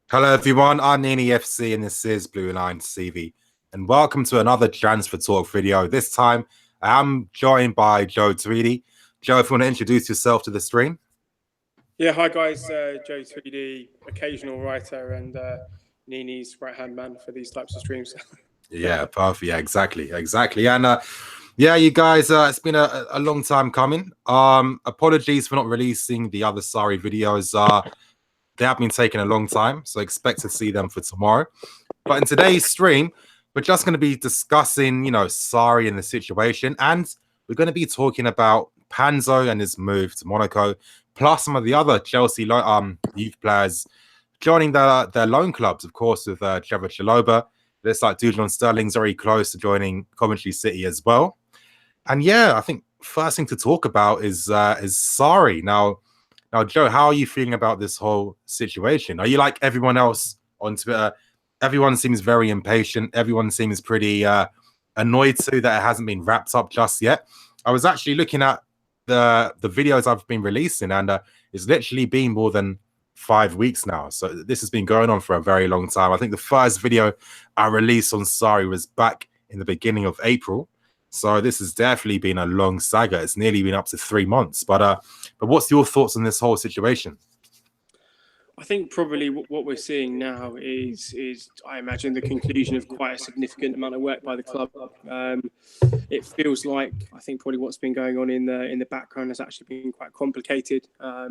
Hello everyone, I'm Nini FC and this is Blue Line TV. And welcome to another Transfer Talk video. This time I am joined by Joe Tweedy. Joe, if you want to introduce yourself to the stream. Yeah, hi guys, Joe 3D, occasional writer and Nini's right-hand man for these types of streams. Yeah, perfect. Yeah, exactly. And yeah, you guys, it's been a long time coming. Apologies for not releasing the other Sarri videos. They have been taking a long time, so expect to see them for tomorrow. But in today's stream, we're just going to be discussing, Sarri and the situation, and we're going to be talking about Pansa and his move to Monaco, plus some of the other Chelsea youth players joining their loan clubs, of course, with Trevor Chalobah. Looks like Dujon Sterling's very close to joining Coventry City as well. And yeah, I think first thing to talk about is Sarri. Now, Joe, how are you feeling about this whole situation? Are you like everyone else on Twitter? Everyone seems very impatient. Everyone seems pretty annoyed too that it hasn't been wrapped up just yet. I was actually looking at the videos I've been releasing, and it's literally been more than 5 weeks now. So this has been going on for a very long time. I think the first video I released on Sarri was back in the beginning of April. So this has definitely been a long saga. It's nearly been up to 3 months. But what's your thoughts on this whole situation? I think probably what we're seeing now is I imagine the conclusion of quite a significant amount of work by the club. It feels like I think probably what's been going on in the background has actually been quite complicated. I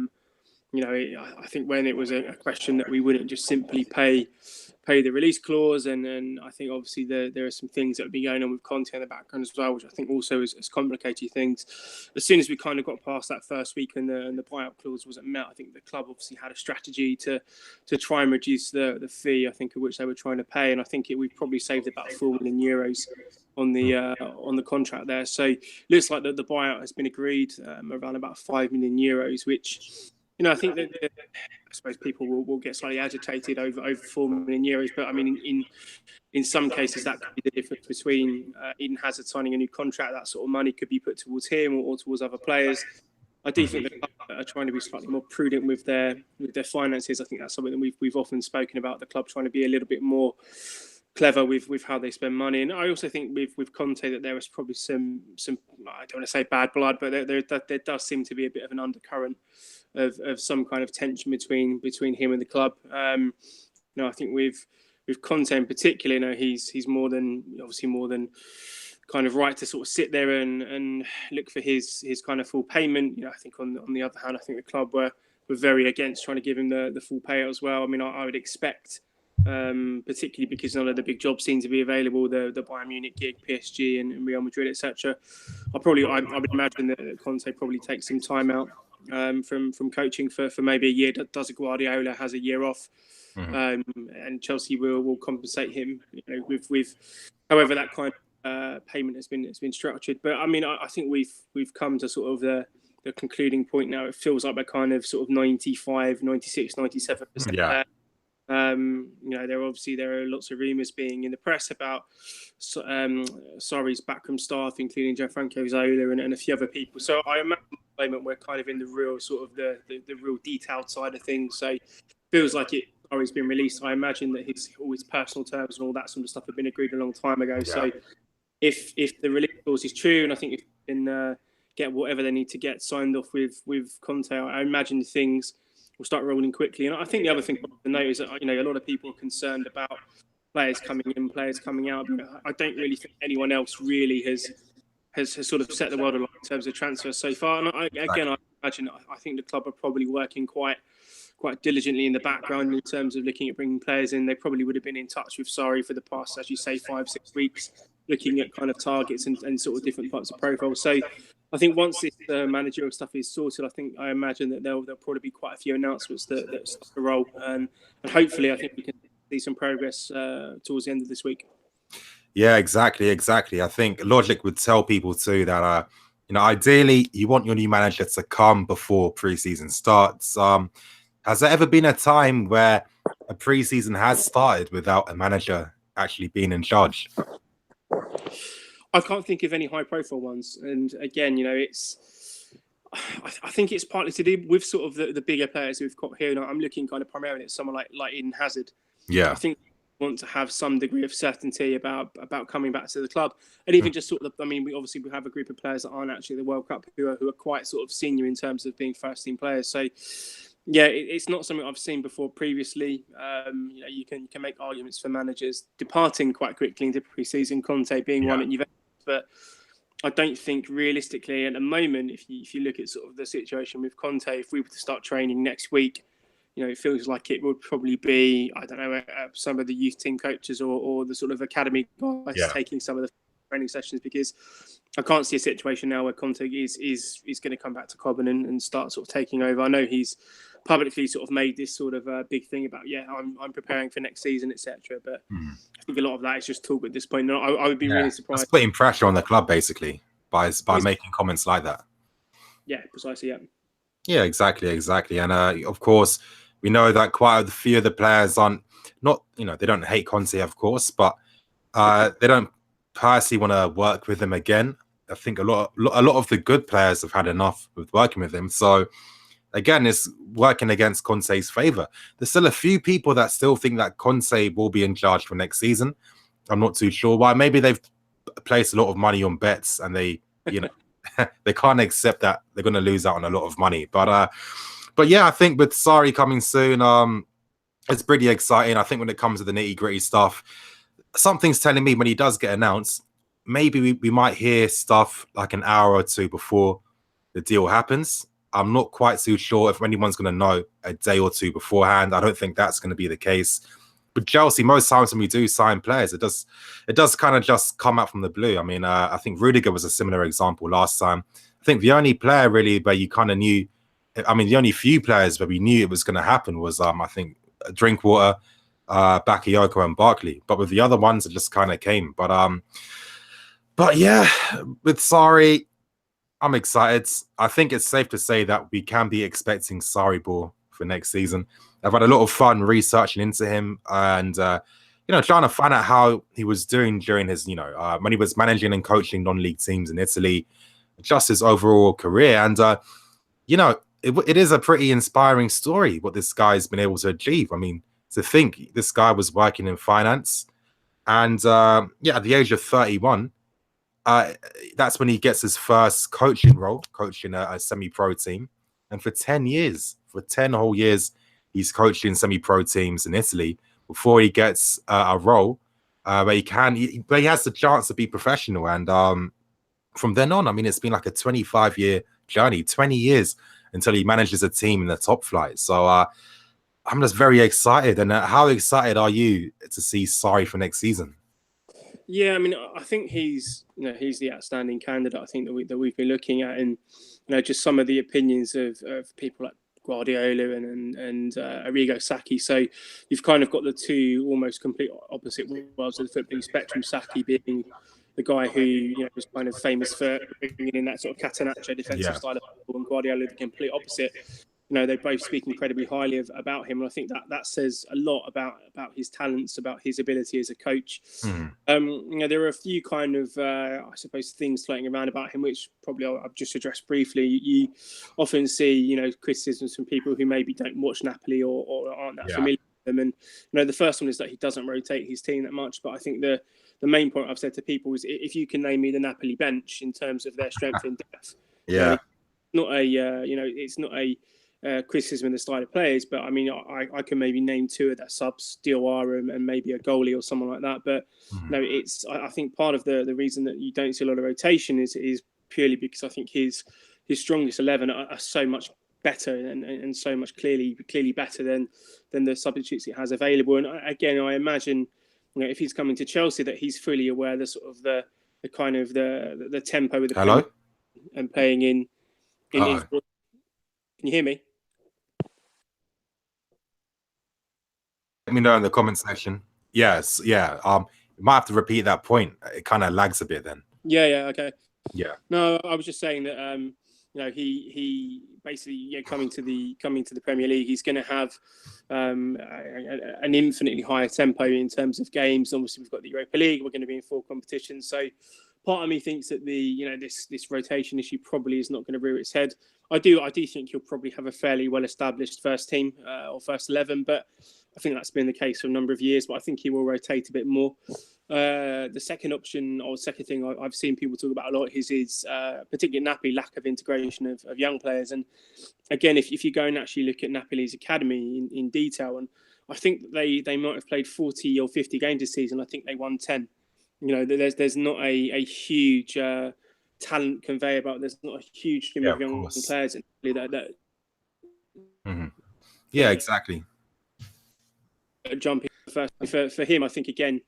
think when it was a question that we wouldn't just simply pay the release clause, and I think obviously there are some things that have been going on with Conte in the background as well, which I think also has complicated things. As soon as we kind of got past that first week and the buyout clause wasn't met, I think the club obviously had a strategy to try and reduce the fee, I think, of which they were trying to pay, and I think we've probably saved about €4 million on the contract there. So it looks like the buyout has been agreed around about €5 million, which I think that I suppose people will get slightly agitated over €4 million, but I mean, in some cases that could be the difference between Eden Hazard signing a new contract. That sort of money could be put towards him or towards other players. I do think the club are trying to be slightly more prudent with their finances. I think that's something that we've often spoken about. The club trying to be a little bit more clever with how they spend money, and I also think with Conte that there is probably some I don't want to say bad blood, but there does seem to be a bit of an undercurrent of some kind of tension between him and the club. I think with Conte in particular, he's more than kind of right to sort of sit there and look for his kind of full payment. I think on the other hand, I think the club were very against trying to give him the full payout as well. I mean, I would expect, particularly because none of the big jobs seem to be available, the Bayern Munich gig, PSG and Real Madrid, etc. I would imagine that Conte probably takes some time out from coaching for maybe a year. Does a Guardiola, has a year off, and Chelsea will compensate him with however that kind of payment has been structured. But I mean, I think we've come to sort of the concluding point now. It feels like we're kind of sort of 95, 96, 97%. Yeah. There are lots of rumours being in the press about Sarri's backroom staff, including Gianfranco Zola and a few other people. So I imagine at the moment we're kind of in the real sort of the real detailed side of things. So it feels like Sarri's been released. I imagine that all his personal terms and all that sort of stuff have been agreed a long time ago. Yeah. So if the release clause is true, and I think if they can get whatever they need to get signed off with Conte, I imagine things will start rolling quickly. And I think the other thing to note is that a lot of people are concerned about players coming in, players coming out. I don't really think anyone else really has sort of set the world alight in terms of transfers so far. And I imagine I think the club are probably working quite diligently in the background in terms of looking at bringing players in. They probably would have been in touch with Sarri for the past, as you say, 5-6 weeks, looking at kind of targets and sort of different types of profiles. So I think once this managerial stuff is sorted, I imagine that there'll probably be quite a few announcements that start to roll, and hopefully I think we can see some progress towards the end of this week. Yeah, exactly. I think logic would tell people too that ideally you want your new manager to come before pre-season starts. Has there ever been a time where a pre-season has started without a manager actually being in charge? I can't think of any high-profile ones. And again, I think it's partly to do with sort of the bigger players we've got here. And I'm looking kind of primarily at someone like Eden Hazard. I Yeah, think they want to have some degree of certainty about coming back to the club, and even just sort of. I mean, we have a group of players that aren't actually at the World Cup who are quite sort of senior in terms of being first team players. So, yeah, it's not something I've seen before previously. You can make arguments for managers departing quite quickly into pre-season. Conte being one at Juventus, but I don't think realistically at the moment, if you look at sort of the situation with Conte, if we were to start training next week, it feels like it would probably be, I don't know, some of the youth team coaches or the sort of academy guys taking some of the training sessions, because I can't see a situation now where Conte is going to come back to Cobham and start sort of taking over. I know he's publicly sort of made this sort of big thing about, I'm preparing for next season, etc. But I think a lot of that is just talk at this point. And I would be really surprised. It's putting pressure on the club basically by making comments like that. Yeah, precisely. Yeah, exactly. And of course, we know that quite a few of the players aren't not, they don't hate Conte, of course, but they don't personally want to work with him again. I think a lot of the good players have had enough with working with him. So again, it's working against Conte's favor. There's still a few people that still think that Conte will be in charge for next season. I'm not too sure why. Maybe they've placed a lot of money on bets and they, they can't accept that they're going to lose out on a lot of money. But yeah, I think with Sarri coming soon, it's pretty exciting. I think when it comes to the nitty-gritty stuff, something's telling me when he does get announced, maybe we might hear stuff like an hour or two before the deal happens. I'm not quite too sure if anyone's going to know a day or two beforehand. I don't think that's going to be the case. But Chelsea, most times when we do sign players, it does kind of just come out from the blue. I mean, I think Rudiger was a similar example last time. I think the only player really where you kind of knew, the only few players where we knew it was going to happen was, I think, Drinkwater, Bakayoko, and Barkley. But with the other ones, it just kind of came. But yeah, with Sarri, I'm excited. I think it's safe to say that we can be expecting Sarri ball for next season. I've had a lot of fun researching into him and, trying to find out how he was doing during his, when he was managing and coaching non-league teams in Italy, just his overall career. And, it is a pretty inspiring story what this guy's been able to achieve. I mean, to think this guy was working in finance and, at the age of 31, that's when he gets his first coaching role, coaching a semi-pro team. And for 10 whole years, he's coaching semi-pro teams in Italy before he gets a role where he has the chance to be professional. And from then on, I mean, it's been like a 25-year journey, 20 years until he manages a team in the top flight. So I'm just very excited. And how excited are you to see Sarri for next season? Yeah, I mean, I think he's the outstanding candidate. I think that we've been looking at, and just some of the opinions of people like Guardiola and Arrigo Sacchi. So you've kind of got the two almost complete opposite worlds of the footballing spectrum. Sacchi being the guy who was kind of famous for bringing in that sort of catenaccio defensive style of football, and Guardiola the complete opposite. They both speak incredibly highly about him, and I think that says a lot about his talents, about his ability as a coach. There are a few kind of, I suppose, things floating around about him, which probably I'll just address briefly. You often see, criticisms from people who maybe don't watch Napoli or aren't that familiar with them. And the first one is that he doesn't rotate his team that much. But I think the main point I've said to people is, if you can name me the Napoli bench in terms of their strength and depth, it's not a criticism of the style of players, but I mean, I can maybe name two of their subs, Diawara and maybe a goalie or someone like that. But I think part of the reason that you don't see a lot of rotation is purely because I think his strongest 11 are so much better and so much clearly better than the substitutes he has available. And again, I imagine if he's coming to Chelsea, that he's fully aware the sort of the kind of the tempo with the and playing in. Can you hear me? Let me know in the comment section. Yes, yeah. You might have to repeat that point. It kind of lags a bit then. Yeah, okay. Yeah. No, I was just saying that he basically coming to the Premier League, he's going to have an infinitely higher tempo in terms of games. Obviously, we've got the Europa League. We're going to be in full competition. So part of me thinks that this rotation issue probably is not going to rear its head. I do think you'll probably have a fairly well established first team or first 11, but I think that's been the case for a number of years. But I think he will rotate a bit more. The second option or second thing I've seen people talk about a lot is particularly Napoli, lack of integration of young players. And again, if you go and actually look at Napoli's academy in detail, and I think they might have played 40 or 50 games this season. I think they won 10. There's not a huge talent conveyor belt. There's not a huge stream of young players that yeah, exactly. Jumping first for him, I think again,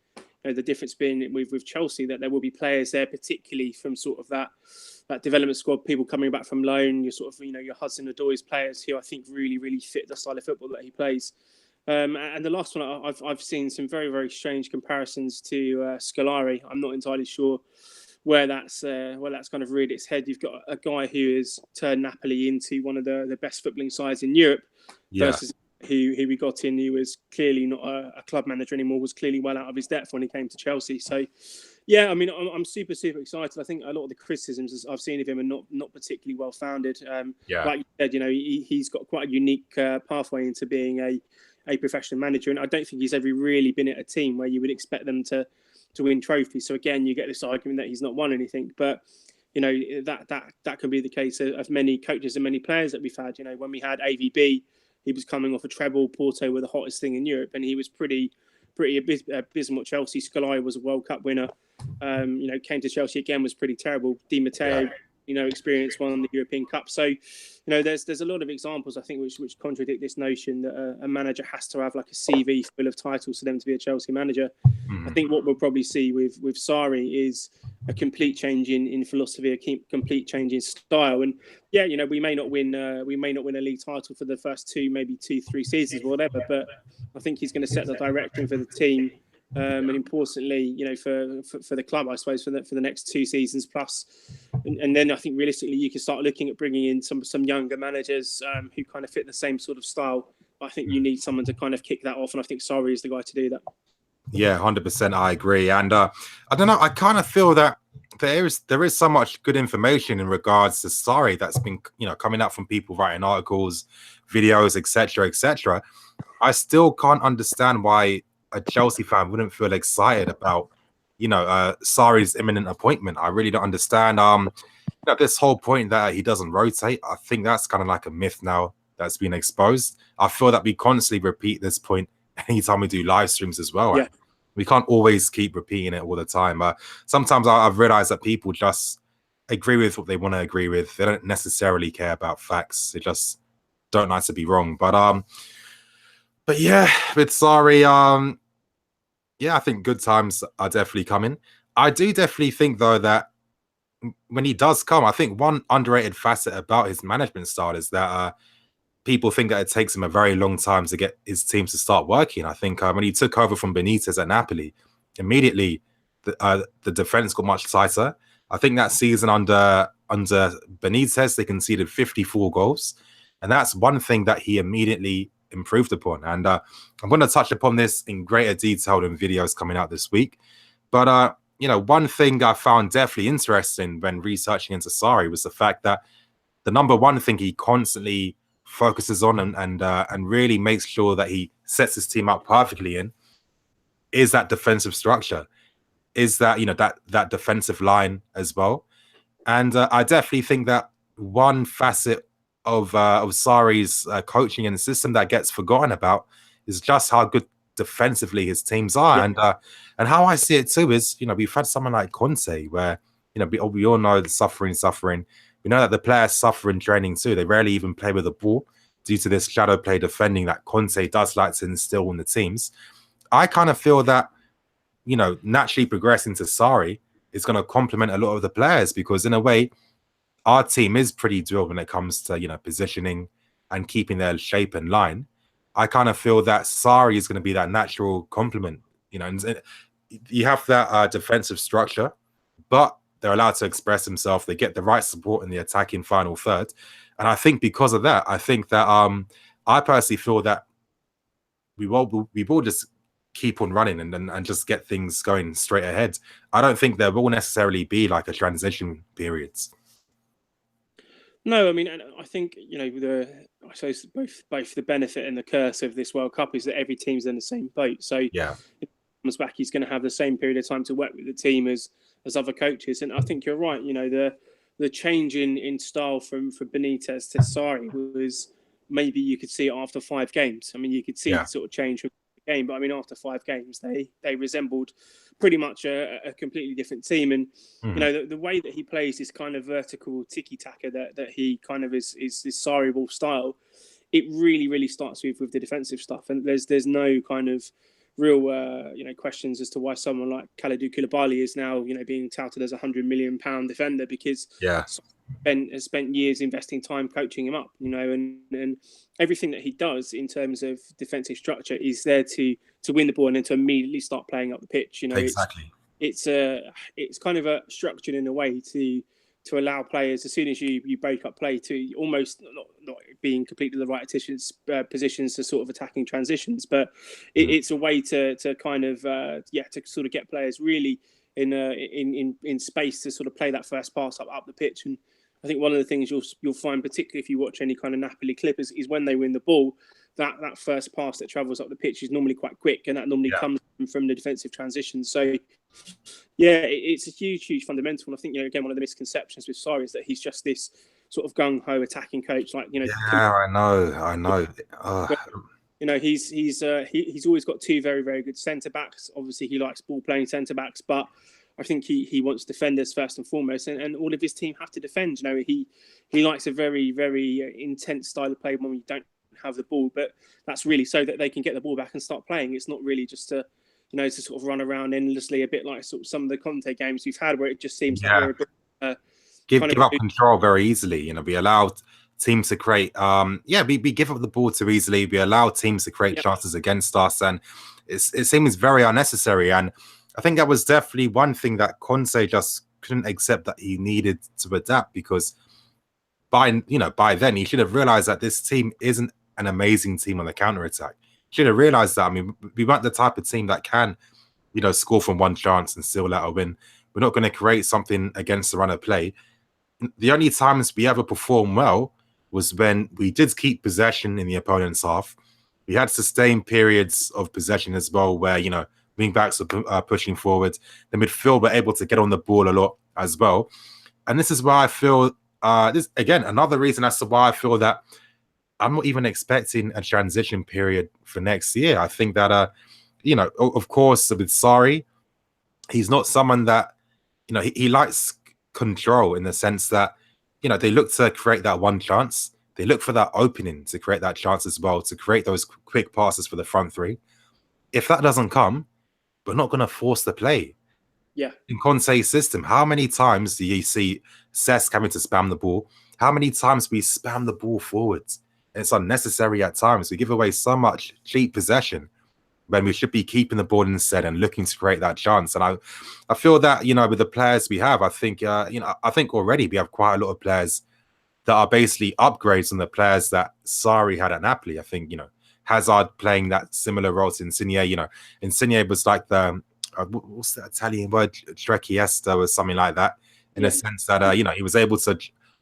the difference being with Chelsea that there will be players there, particularly from sort of that development squad, people coming back from loan, your sort of your Hudson-Odoi's players who I think really fit the style of football that he plays. And the last one, I've seen some very, very strange comparisons to Scolari. I'm not entirely sure where that's kind of reared its head. You've got a guy who has turned Napoli into one of the best footballing sides in Europe, versus who we got in, who was clearly not a club manager anymore, was clearly well out of his depth when he came to Chelsea. So, yeah, I mean, I'm super excited. I think a lot of the criticisms I've seen of him are not particularly well founded. Like you said, he's got quite a unique pathway into being a professional manager, and I don't think he's ever really been at a team where you would expect them to win trophies. So again, you get this argument that he's not won anything, but that can be the case of many coaches and many players that we've had. When we had AVB, he was coming off a treble. Porto were the hottest thing in Europe, and he was pretty abysmal at Chelsea. Scolari was a World Cup winner. Came to Chelsea again, was pretty terrible. Di Matteo, experience won the European Cup. So, there's a lot of examples, I think, which contradict this notion that a manager has to have like a CV full of titles for them to be a Chelsea manager. I think what we'll probably see with Sarri is a complete change in philosophy, a complete change in style. And we may not win a league title for the first 3 seasons or whatever, but I think he's going to set the direction for the team. And importantly, for the club, I suppose, for the next 2 seasons plus, and then I think realistically you can start looking at bringing in some younger managers who kind of fit the same sort of style. I think you need someone to kind of kick that off, and I think Sarri is the guy to do that. Yeah, 100%. I agree, and I don't know. I kind of feel that there is so much good information in regards to Sarri that's been coming out from people writing articles, videos, etc. I still can't understand why a Chelsea fan wouldn't feel excited about, Sarri's imminent appointment. I really don't understand. This whole point that he doesn't rotate, I think that's kind of like a myth now that's been exposed. I feel that we constantly repeat this point anytime we do live streams as well. Yeah. We can't always keep repeating it all the time. Sometimes I've realized that people just agree with what they want to agree with. They don't necessarily care about facts. They just don't like to be wrong. But yeah, with Sarri, I think good times are definitely coming. I do definitely think, though, that when he does come, I think one underrated facet about his management style is that people think that it takes him a very long time to get his teams to start working. I think when he took over from Benitez at Napoli, immediately the defense got much tighter. I think that season under Benitez, they conceded 54 goals. And that's one thing that he immediately improved upon. And I'm going to touch upon this in greater detail in videos coming out this week. But, one thing I found definitely interesting when researching into Sarri was the fact that the number one thing he constantly focuses on and really makes sure that he sets his team up perfectly in is that defensive structure, is that, that defensive line as well. And I definitely think that one facet of Sarri's coaching and the system that gets forgotten about is just how good defensively his teams are. Yeah. And how I see it too is, we've had someone like Conte where, we all know the suffering. We know that the players suffer in training too. They rarely even play with the ball due to this shadow play defending that Conte does like to instill in the teams. I kind of feel that, naturally progressing to Sarri is going to complement a lot of the players, because in a way, our team is pretty drilled when it comes to, positioning and keeping their shape and line. I kind of feel that Sarri is going to be that natural complement, and you have that defensive structure, but they're allowed to express themselves. They get the right support in the attacking final third. And I think because of that, I think that I personally feel that we will just keep on running and just get things going straight ahead. I don't think there will necessarily be like a transition periods. No, I mean, and I think I suppose both the benefit and the curse of this World Cup is that every team's in the same boat. So Yeah, if he comes back, he's going to have the same period of time to work with the team as other coaches. And I think you're right. The change in style from Benitez to Sarri was maybe you could see it after 5 games. I mean, you could see yeah. the sort of change from the game, but I mean, after 5 games, they resembled pretty much a completely different team. And the way that he plays this kind of vertical tiki taka that he kind of is this Sarri ball style, it really starts with the defensive stuff. And there's no kind of real questions as to why someone like Kalidou Koulibaly is now being touted as £100 million defender, because Yeah. Ben has spent years investing time coaching him up, and everything that he does in terms of defensive structure is there to win the ball and then to immediately start playing up the pitch. Exactly. It's kind of structured in a way to allow players, as soon as you break up play, to almost not being completely the right positions to sort of attacking transitions, but it's a way to kind of to sort of get players really in space to sort of play that first pass up the pitch. And I think one of the things you'll find, particularly if you watch any kind of Napoli clip, is when they win the ball, that first pass that travels up the pitch is normally quite quick, and that normally comes from the defensive transition. So it's a huge fundamental. And I think again, one of the misconceptions with Sarri is that he's just this sort of gung ho attacking coach, like Yeah, I know. He's always got two very good centre backs. Obviously, he likes ball playing centre backs, but I think he wants defenders first and foremost, and all of his team have to defend. He likes a very intense style of play when we don't have the ball, but that's really so that they can get the ball back and start playing. It's not really just to sort of run around endlessly, a bit like sort of some of the Conte games we've had, where it just seems like we're a bit give up control very easily. Be allowed teams to create. We give up the ball too easily. We allow teams to create chances against us, and it seems very unnecessary. And I think that was definitely one thing that Conte just couldn't accept, that he needed to adapt, because by then he should have realized that this team isn't an amazing team on the counter attack. Should have realized that. I mean, we weren't the type of team that can, score from one chance and still let a win. We're not going to create something against the run of play. The only times we ever performed well was when we did keep possession in the opponent's half. We had sustained periods of possession as well, where wing backs were pushing forward. The midfield were able to get on the ball a lot as well. And this is why I feel this again, another reason as to why I feel that I'm not even expecting a transition period for next year. I think that of course, with Sarri, he's not someone that he likes control, in the sense that they look to create that one chance. They look for that opening to create that chance as well, to create those quick passes for the front three. If that doesn't come, we're not going to force the play. Yeah. In Conte's system, how many times do you see Cesc having to spam the ball? How many times we spam the ball forwards? And it's unnecessary at times. We give away so much cheap possession when we should be keeping the ball instead and looking to create that chance. And I feel that, with the players we have, I think already we have quite a lot of players that are basically upgrades on the players that Sarri had at Napoli. I think, Hazard playing that similar role to Insigne. Insigne was like the, what's the Italian word? Trecchiesta or something like that, in a sense that, he was able to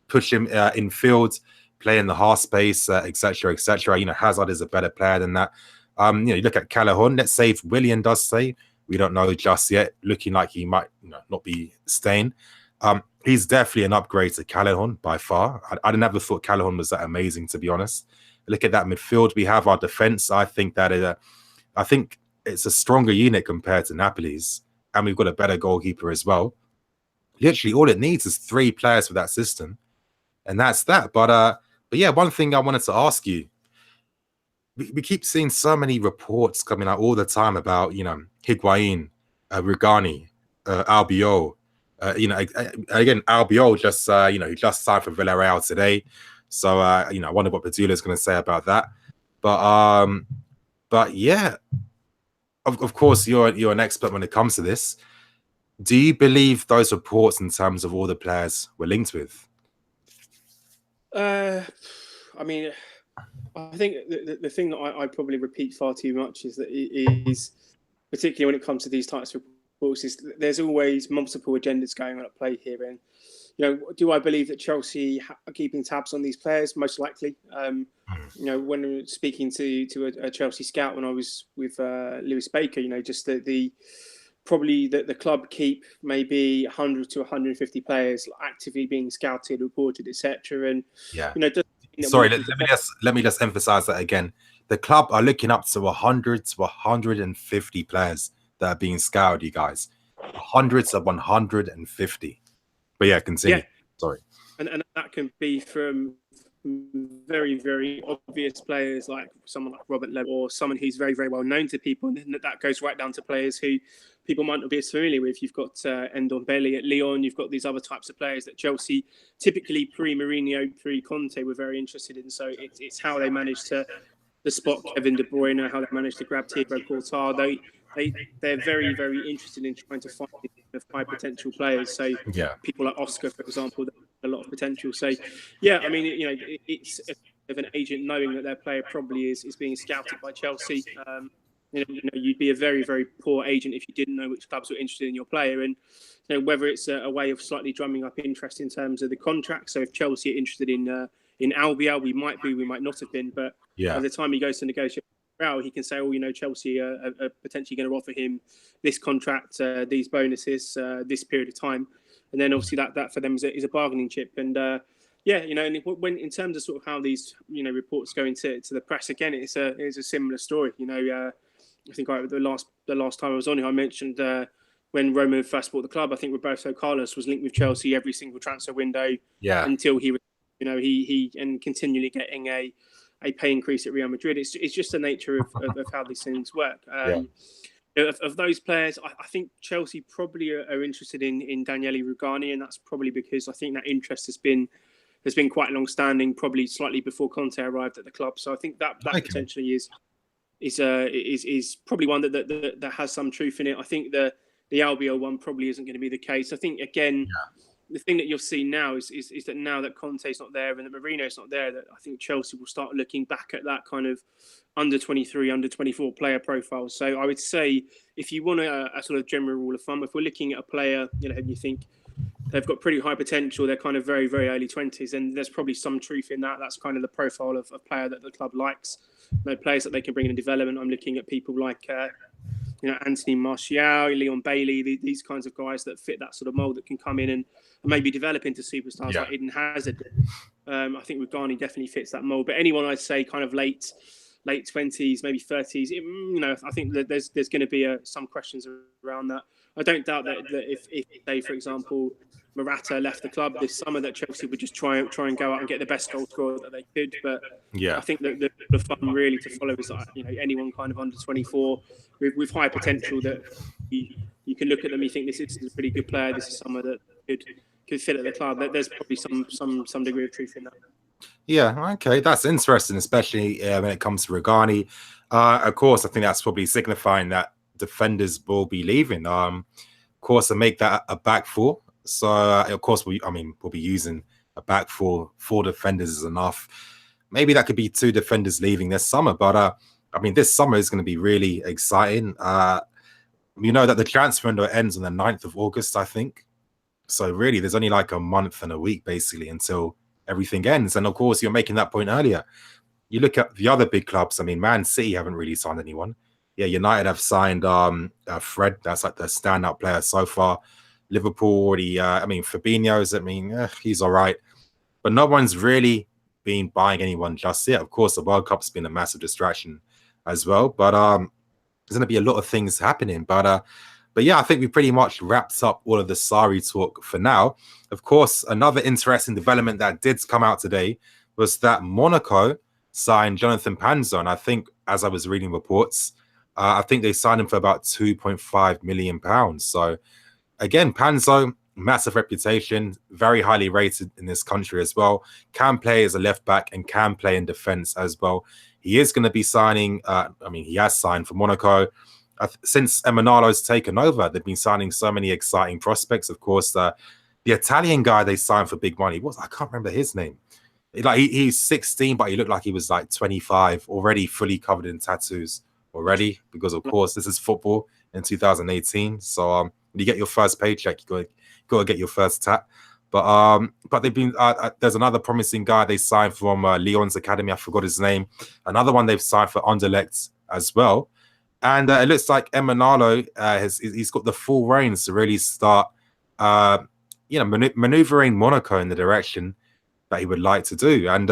push him in field, play in the half space, etc. Hazard is a better player than that. You look at Callejon. Let's say if Willian does stay, we don't know just yet, looking like he might not be staying. He's definitely an upgrade to Callejon by far. I never thought Callejon was that amazing, to be honest. Look at that midfield we have, our defense. I think it's a stronger unit compared to Napoli's, and we've got a better goalkeeper as well. Literally, all it needs is 3 players for that system, and that's that. But yeah, one thing I wanted to ask you. We keep seeing so many reports coming out all the time about, Higuain, Rugani, Albiol. Again, Albiol just, he just signed for Villarreal today. So, I wonder what Padula is going to say about that. But yeah, of course, you're an expert when it comes to this. Do you believe those reports in terms of all the players we're linked with? I think the thing that I probably repeat far too much is that particularly when it comes to these types of reports, is there's always multiple agendas going on at play here. And do I believe that Chelsea are keeping tabs on these players? Most likely. When speaking to a Chelsea scout when I was with Lewis Baker, just probably the club keep maybe 100 to 150 players actively being scouted, reported, etc. And sorry, let me just emphasize that again. The club are looking up to 100 to 150 players that are being scouted, you guys. Hundreds of 150. But yeah, continue. Sorry. And that can be from very, very obvious players like someone like Robert Leb or someone who's very, very well known to people. And that goes right down to players who people might not be as familiar with. You've got Ndombele at Lyon. You've got these other types of players that Chelsea, typically pre-Mourinho, pre-Conte, were very interested in. So it's how they managed to spot Kevin De Bruyne, how they managed to grab Thibaut Courtois. They're very, very interested in trying to find high potential players. So people like Oscar, for example, a lot of potential. So I mean, it's of an agent knowing that their player probably is being scouted by Chelsea. You'd be a very, very poor agent if you didn't know which clubs were interested in your player. And whether it's a way of slightly drumming up interest in terms of the contract. So if Chelsea are interested in Albiol, we might be, we might not have been, but by the time he goes to negotiate, he can say, Chelsea are potentially going to offer him this contract, these bonuses, this period of time, and then obviously that for them is a bargaining chip. And and when in terms of sort of how these reports go into the press, again, it's a similar story. I think the last time I was on here, I mentioned when Roma first bought the club, I think Roberto Carlos was linked with Chelsea every single transfer window until he and continually getting a pay increase at Real Madrid. It's just the nature of how these things work. Of those players, I think Chelsea probably are interested in Daniele Rugani, and that's probably because I think that interest has been quite long-standing, probably slightly before Conte arrived at the club. So I think that potentially is probably one that has some truth in it. I think the Albiol one probably isn't going to be the case. I think again. The thing that you'll see now is that now that Conte's not there and that Mourinho's not there, that I think Chelsea will start looking back at that kind of under 23, under 24 player profile. So I would say if you want a sort of general rule of thumb, if we're looking at a player, and you think they've got pretty high potential, they're kind of very, very early 20s, and there's probably some truth in that. That's kind of the profile of player that the club likes. Players that they can bring in development. I'm looking at people like Anthony Martial, Leon Bailey, these kinds of guys that fit that sort of mould that can come in and maybe develop into superstars like Eden Hazard. I think Rugani definitely fits that mould. But anyone I'd say kind of late 20s, maybe 30s, I think that there's going to be some questions around that. I don't doubt that if say, for example, Morata left the club this summer, that Chelsea would just try and go out and get the best goal scorer that they could. But I think that the fun really to follow is anyone kind of under 24 with high potential that you can look at them. You think this is a pretty good player. This is someone that could fit at the club. There's probably some degree of truth in that. Yeah, okay, that's interesting, especially when it comes to Rugani. Of course, I think that's probably signifying that defenders will be leaving. Of course, to make that a back four. So, of course, we'll be using a back four. 4 defenders is enough. Maybe that could be 2 defenders leaving this summer. But, this summer is going to be really exciting. You know that the transfer window ends on the 9th of August, I think. So, really, there's only like a month and a week, basically, until everything ends. And, of course, you're making that point earlier. You look at the other big clubs. Man City haven't really signed anyone. Yeah, United have signed Fred. That's like the standout player so far. Liverpool already, Fabinho's, he's all right. But no one's really been buying anyone just yet. Of course, the World Cup's been a massive distraction as well. But there's going to be a lot of things happening. But yeah, I think we pretty much wrapped up all of the Sarri talk for now. Of course, another interesting development that did come out today was that Monaco signed Jonathan Pansa. And I think, as I was reading reports, I think they signed him for about £2.5 million. So, again, Pansa, massive reputation, very highly rated in this country as well. Can play as a left back and can play in defense as well. He is going to be signing. He has signed for Monaco. Since Emanalo's taken over, they've been signing so many exciting prospects. Of course, the Italian guy they signed for big money, I can't remember his name. He's 16, but he looked like he was like 25, already fully covered in tattoos already, because of course this is football in 2018. So you get your first paycheck, you got to get your first tap. But they've been there's another promising guy they signed from Lyon's academy. I forgot his name. Another one they've signed for Anderlecht as well. And it looks like Emanalo he's got the full reins to really start, maneuvering Monaco in the direction that he would like to do. And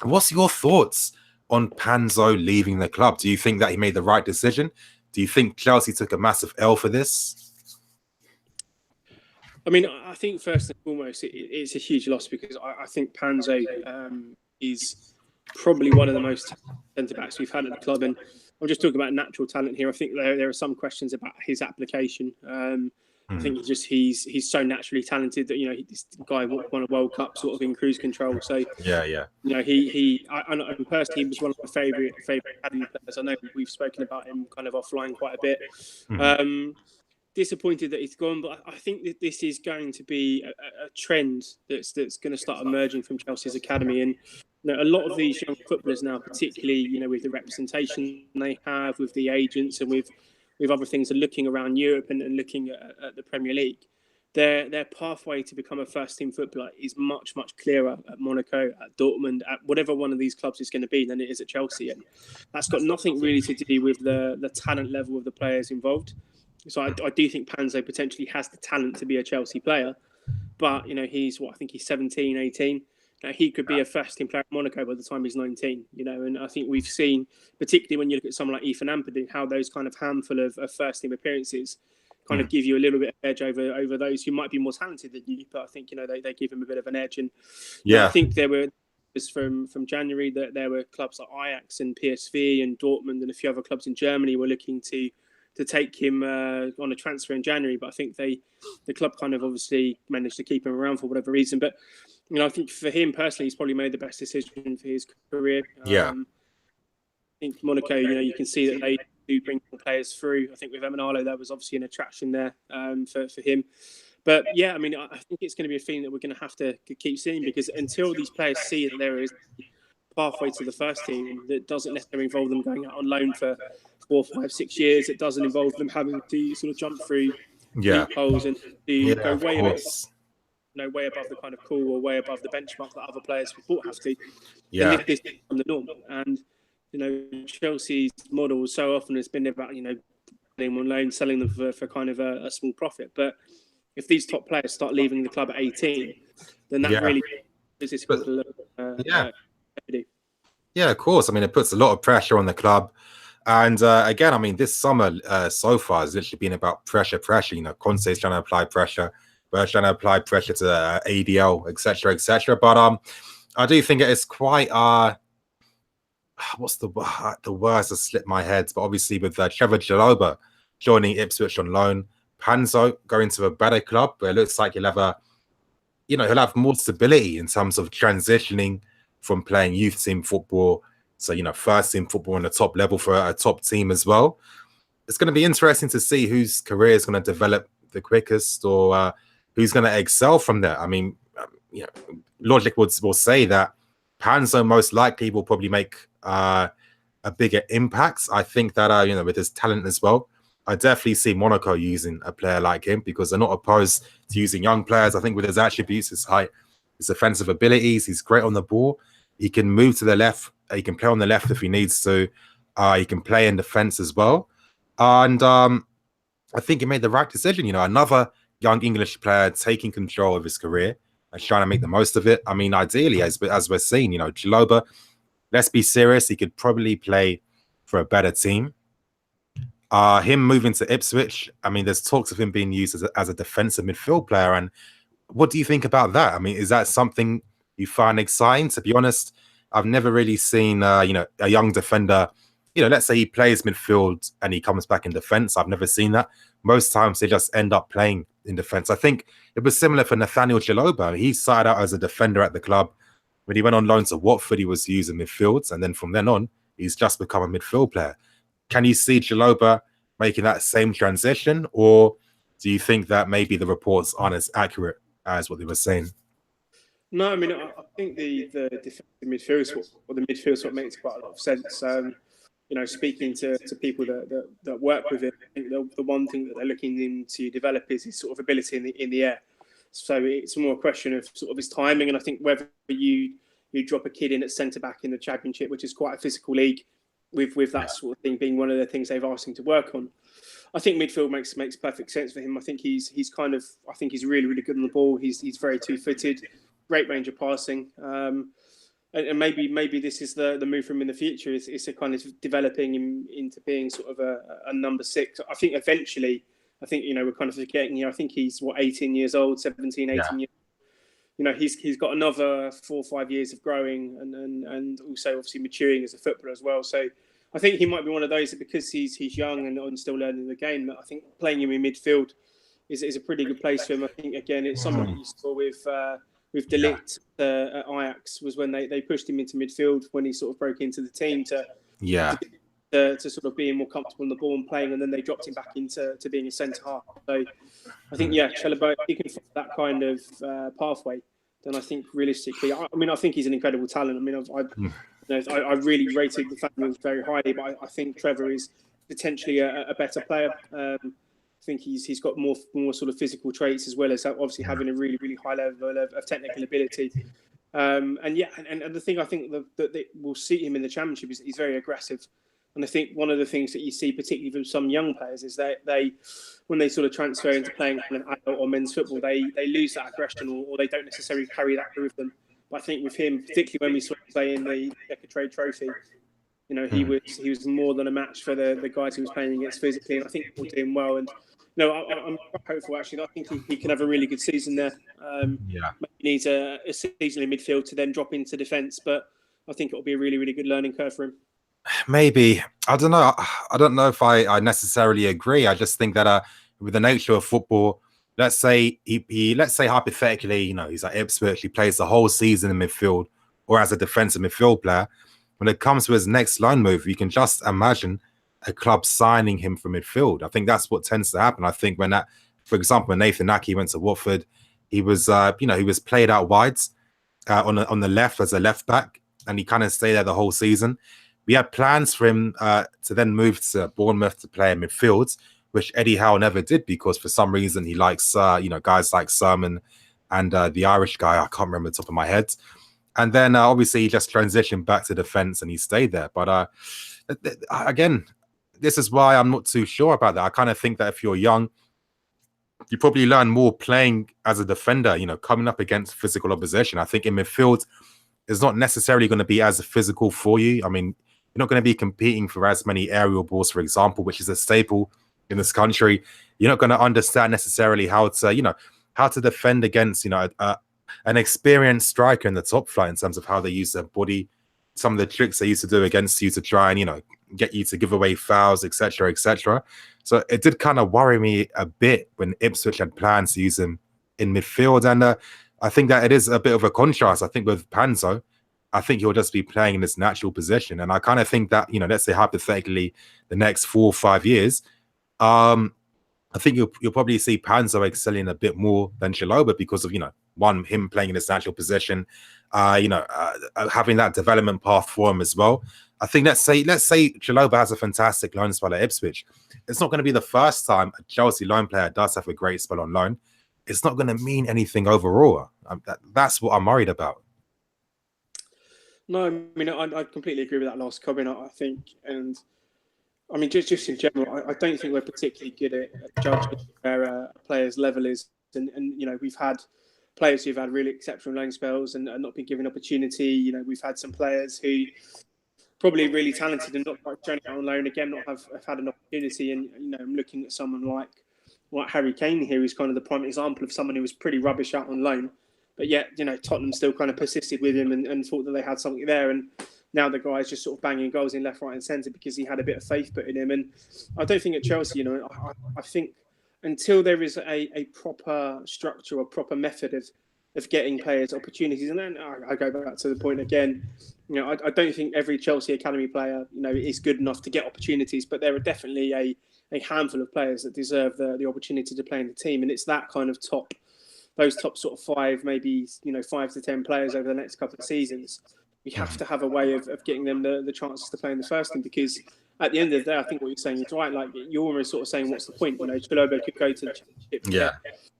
what's your thoughts on Pansa leaving the club? Do you think that he made the right decision? Do you think Chelsea took a massive L for this? I mean, I think first and foremost, it's a huge loss because I think Pansa is probably one of the most centre backs we've had at the club, and I'm just talking about natural talent here. I think there are some questions about his application. I think he's so naturally talented that this guy won a World Cup sort of in cruise control. So yeah. And personally, he was one of my favourite academy players. I know we've spoken about him kind of offline quite a bit. Disappointed that he's gone, but I think that this is going to be a trend that's going to start emerging from Chelsea's academy. And a lot of these young footballers now, particularly with the representation they have, with the agents, and with other things, are looking around Europe and looking at the Premier League. Their pathway to become a first-team footballer is much, much clearer at Monaco, at Dortmund, at whatever one of these clubs is going to be than it is at Chelsea. And that's got nothing really to do with the talent level of the players involved. So I do think Pansa potentially has the talent to be a Chelsea player, but he's 17, 18. He could be a first-team player at Monaco by the time he's 19. And I think we've seen, particularly when you look at someone like Ethan Ampadu, how those kind of handful of first-team appearances kind of give you a little bit of edge over those who might be more talented than you. But I think they give him a bit of an edge. And I think there were from January that there were clubs like Ajax and PSV and Dortmund and a few other clubs in Germany were looking to take him on a transfer in January, but I think the club kind of obviously managed to keep him around for whatever reason. But I think for him personally, he's probably made the best decision for his career. I think Monaco, you can see that they do bring players through. I think with Emanalo, there was obviously an attraction there for him. But I mean, I think it's going to be a thing that we're going to have to keep seeing, because until these players see that there is pathway to the first team that doesn't necessarily involve them going out on loan for 4, 5, 6 years. It doesn't involve them having to sort of jump through loopholes and to go way above the kind of call or way above the benchmark that other players we thought have to. And this is the norm. And Chelsea's model so often has been about putting them on loan, selling them for kind of a small profit. But if these top players start leaving the club at 18, then that really is this Yeah, of course. I mean, it puts a lot of pressure on the club. And again, I mean, this summer so far has literally been about pressure. Conte's trying to apply pressure. We're trying to apply pressure to ADL, etc., etc. But I do think it's quite what's the words that slip my head? But obviously with Trevor Jaloba joining Ipswich on loan, Pansa going to a better club where it looks like he'll have more stability in terms of transitioning from playing youth team football to first team football on the top level for a top team as well. It's going to be interesting to see whose career is going to develop the quickest, or who's going to excel from there. I mean, logic will say that Pansa most likely will probably make a bigger impact. I think that with his talent as well, I definitely see Monaco using a player like him, because they're not opposed to using young players. I think with his attributes, his height, his offensive abilities, he's great on the ball. He can move to the left. He can play on the left if he needs to. He can play in defense as well. And I think he made the right decision. Another young English player taking control of his career and trying to make the most of it. I mean, ideally, as we're seeing, Jaloba, let's be serious, he could probably play for a better team. Him moving to Ipswich, I mean, there's talks of him being used as a defensive midfield player. And what do you think about that? I mean, is that something you find exciting? To be honest, I've never really seen, a young defender, let's say he plays midfield and he comes back in defense. I've never seen that. Most times they just end up playing in defense. I think it was similar for Nathaniel Jaloba. He started out as a defender at the club. When he went on loan to Watford, he was using midfields. And then from then on, he's just become a midfield player. Can you see Jaloba making that same transition? Or do you think that maybe the reports aren't as accurate as what they were saying? No, I mean, I think the defensive midfield, or the midfield, sort of makes quite a lot of sense. speaking to people that work with him, I think the one thing that they're looking him to develop is his sort of ability in the air. So it's more a question of sort of his timing, and I think whether you drop a kid in at centre back in the Championship, which is quite a physical league, with that sort of thing being one of the things they've asked him to work on. I think midfield makes perfect sense for him. I think he's really, really good on the ball. He's very two-footed, great range of passing. And maybe this is the move for him in the future. It's a kind of developing him into being sort of a number 6. I think eventually, we're kind of forgetting. I think he's 18 years old, 17, 18 years. He's got another 4 or 5 years of growing and also obviously maturing as a footballer as well. So I think he might be one of those that, because he's young and still learning the game, I think playing him in midfield is a pretty good place for him. I think again it's something that you saw with De Ligt at Ajax, was when they pushed him into midfield when he sort of broke into the team to sort of being more comfortable on the ball and playing, and then they dropped him back into being a centre half. So I think Chalobah, if he can follow that kind of pathway, then I think realistically, I think he's an incredible talent. I really rated the family very highly, but I think Trevor is potentially a better player. I think he's got more sort of physical traits, as well as obviously having a really, really high level of technical ability. And the thing I think that will suit him in the Championship is he's very aggressive. And I think one of the things that you see, particularly from some young players, is that when they sort of transfer into playing kind of adult or men's football, they lose that aggression, or they don't necessarily carry that with them. But I think with him, particularly when we saw him play in the Deca Trade Trophy, he was more than a match for the guys he was playing against physically, and I think we're doing well. And I'm quite hopeful actually. I think he can have a really good season there. Maybe needs a season in midfield to then drop into defence, but I think it'll be a really, really good learning curve for him. Maybe. I don't know. I don't know if I necessarily agree. I just think that with the nature of football, let's say let's say hypothetically, he's at Ipswich, he plays the whole season in midfield or as a defensive midfield player. When it comes to his next loan move, you can just imagine a club signing him for midfield. I think that's what tends to happen. I think for example, when Nathan Aki went to Watford, he was he was played out wides on the left as a left back, and he kind of stayed there the whole season. We had plans for him to then move to Bournemouth to play in midfield, which Eddie Howe never did, because for some reason he likes guys like Sermon and the Irish guy, I can't remember the top of my head. And then obviously he just transitioned back to defense and he stayed there. But again, this is why I'm not too sure about that. I kind of think that if you're young, you probably learn more playing as a defender, coming up against physical opposition. I think in midfield, it's not necessarily going to be as physical for you. I mean, you're not going to be competing for as many aerial balls, for example, which is a staple in this country. You're not going to understand necessarily how to defend against, an experienced striker in the top flight in terms of how they use their body, some of the tricks they used to do against you to try and, get you to give away fouls, etc., etc. So it did kind of worry me a bit when Ipswich had plans to use him in midfield. And I think that it is a bit of a contrast. I think with Pansa, I think he'll just be playing in his natural position. And I kind of think that, let's say hypothetically, the next 4 or 5 years, I think you'll probably see Pansa excelling a bit more than Chalobah because of, him playing in his natural position, having that development path for him as well. I think let's say Chalobah has a fantastic loan spell at Ipswich. It's not going to be the first time a Chelsea loan player does have a great spell on loan. It's not going to mean anything overall. That's what I'm worried about. No, I completely agree with that last comment. I think, and just in general, I don't think we're particularly good at judging where a player's level is. And we've had players who've had really exceptional loan spells and not been given opportunity. We've had some players who probably really talented and not quite shown it on loan again, not have had an opportunity. And I'm looking at someone like Harry Kane here, who's kind of the prime example of someone who was pretty rubbish out on loan, but yet Tottenham still kind of persisted with him and thought that they had something there. And now the guy's just sort of banging goals in left, right, and centre because he had a bit of faith put in him. And I don't think at Chelsea, I think until there is a proper structure or proper method of getting players opportunities, and then I go back to the point again. I don't think every Chelsea academy player, is good enough to get opportunities, but there are definitely a handful of players that deserve the opportunity to play in the team, and it's that kind of those top sort of 5, maybe 5 to 10 players over the next couple of seasons we have to have a way of getting them the chances to play in the first team, because at the end of the day, I think what you're saying is right. Like, you're almost sort of saying, what's the point? You know, Chalobah could go to the Championship, get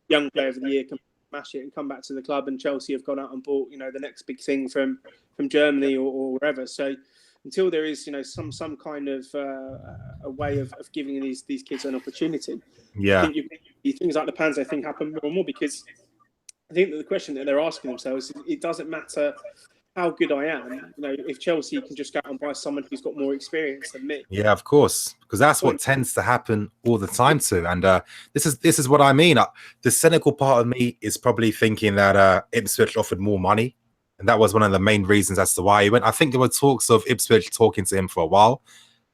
Young Player of the Year, can smash it, and come back to the club. And Chelsea have gone out and bought, you know, the next big thing from Germany or wherever. So until there is, you know, some kind of a way of giving these kids an opportunity, I think things like the Pansa thing happen more and more, because I think that the question that they're asking themselves is, it doesn't matter how good I am, you know, if Chelsea can just go out and buy someone who's got more experience than me. Yeah, of course, because that's what tends to happen all the time too. And this is what I mean. The cynical part of me is probably thinking that Ipswich offered more money, and that was one of the main reasons as to why he went. I think there were talks of Ipswich talking to him for a while,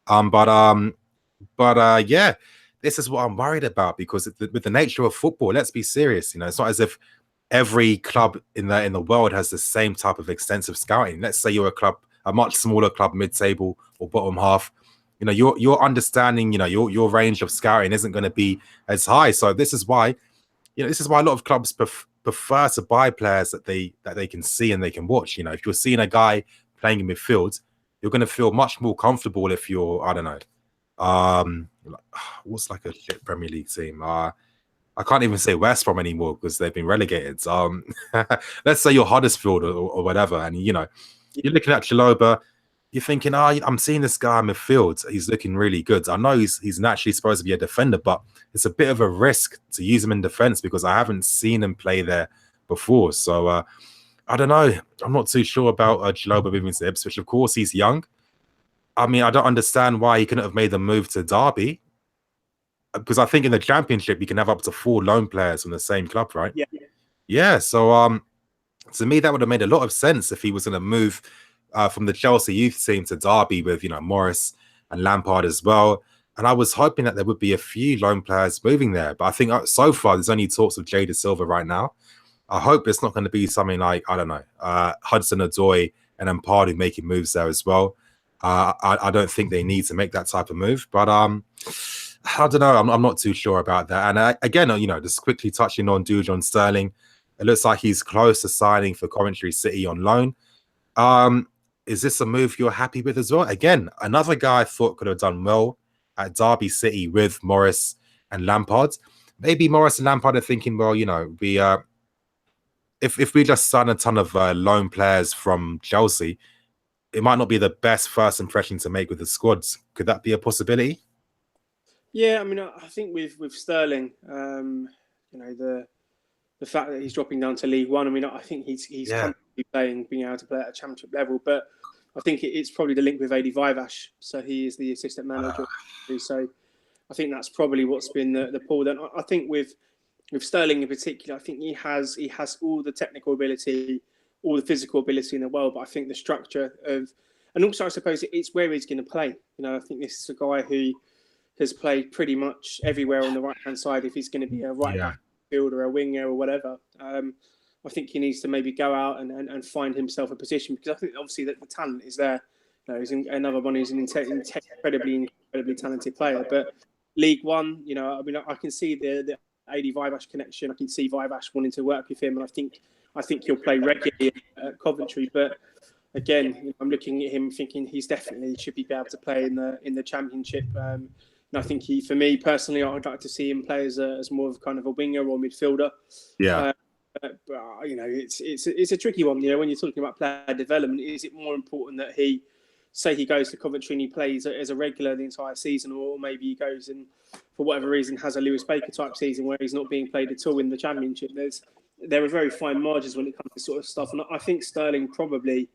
but yeah, this is what I'm worried about, because with the nature of football, let's be serious. You know, it's not as if every club in the world has the same type of extensive scouting. Let's say you're a club, a much smaller club, mid-table or bottom half. You know, your understanding, you know, your range of scouting isn't going to be as high. So this is why, you know, this is why a lot of clubs prefer to buy players that they can see and they can watch. You know, if you're seeing a guy playing in midfield, you're going to feel much more comfortable if you're, I don't know, what's like a shit Premier League team? I can't even say West Brom anymore because they've been relegated. Let's say you're Huddersfield or whatever, and you know, you're looking at Chalobah, you're thinking, I'm seeing this guy in midfield. He's looking really good. I know he's naturally supposed to be a defender, but it's a bit of a risk to use him in defense because I haven't seen him play there before. So I don't know. I'm not too sure about Chalobah moving to Ipswich. Of course, he's young. I mean, I don't understand why he couldn't have made the move to Derby, because I think in the Championship you can have up to 4 loan players from the same club, right? Yeah. So to me, that would have made a lot of sense if he was going to move from the Chelsea youth team to Derby with, you know, Morris and Lampard as well. And I was hoping that there would be a few loan players moving there, but I think so far there's only talks of Jada Silva right now. I hope it's not going to be something like, I don't know, Hudson-Odoi and Ampadu making moves there as well. I don't think they need to make that type of move, but I don't know. I'm not too sure about that. And again, you know, just quickly touching on Dujon Sterling, it looks like he's close to signing for Coventry City on loan. Is this a move you're happy with as well? Again, another guy I thought could have done well at Derby City with Morris and Lampard. Maybe Morris and Lampard are thinking, well, you know, if we just sign a ton of loan players from Chelsea, it might not be the best first impression to make with the squads. Could that be a possibility? Yeah, I mean, I think with Sterling, you know, the fact that he's dropping down to League One, I mean, I think he's comfortably being able to play at a Championship level, but I think it's probably the link with Adi Vivash. So he is the assistant manager. So I think that's probably what's been the pull. Then I think with Sterling in particular, I think he has all the technical ability, all the physical ability in the world, but I think the structure of, and also I suppose it's where he's going to play. You know, I think this is a guy who has played pretty much everywhere on the right-hand side. If he's going to be a right fielder, a winger or whatever, I think he needs to maybe go out and find himself a position, because I think obviously that the talent is there. You know, he's another one who's an incredibly talented player. But League One, you know, I mean, I can see the AD Vivash connection. I can see Vivash wanting to work with him, and I think he'll play regularly at Coventry. But again, you know, I'm looking at him thinking he's definitely should be able to play in the Championship. And I think for me personally, I would like to see him play as more of kind of a winger or midfielder. Yeah. But you know, it's a tricky one. You know, when you're talking about player development, is it more important that he goes to Coventry and he plays as a regular the entire season, or maybe he goes and for whatever reason has a Lewis Baker type season where he's not being played at all in the Championship? There are very fine margins when it comes to sort of stuff, and I think Sterling probably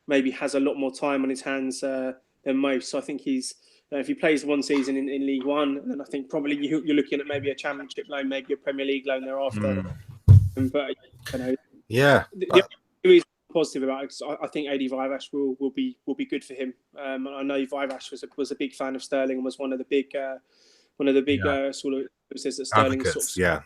maybe has a lot more time on his hands than most. So I think if he plays one season in League One, then I think probably you're looking at maybe a Championship loan, maybe a Premier League loan thereafter. But you know, the reason I'm positive about it, because I think AD Vivash will be good for him. I know Vivash was a big fan of Sterling and was one of the big sort of says that Sterling advocates, sort of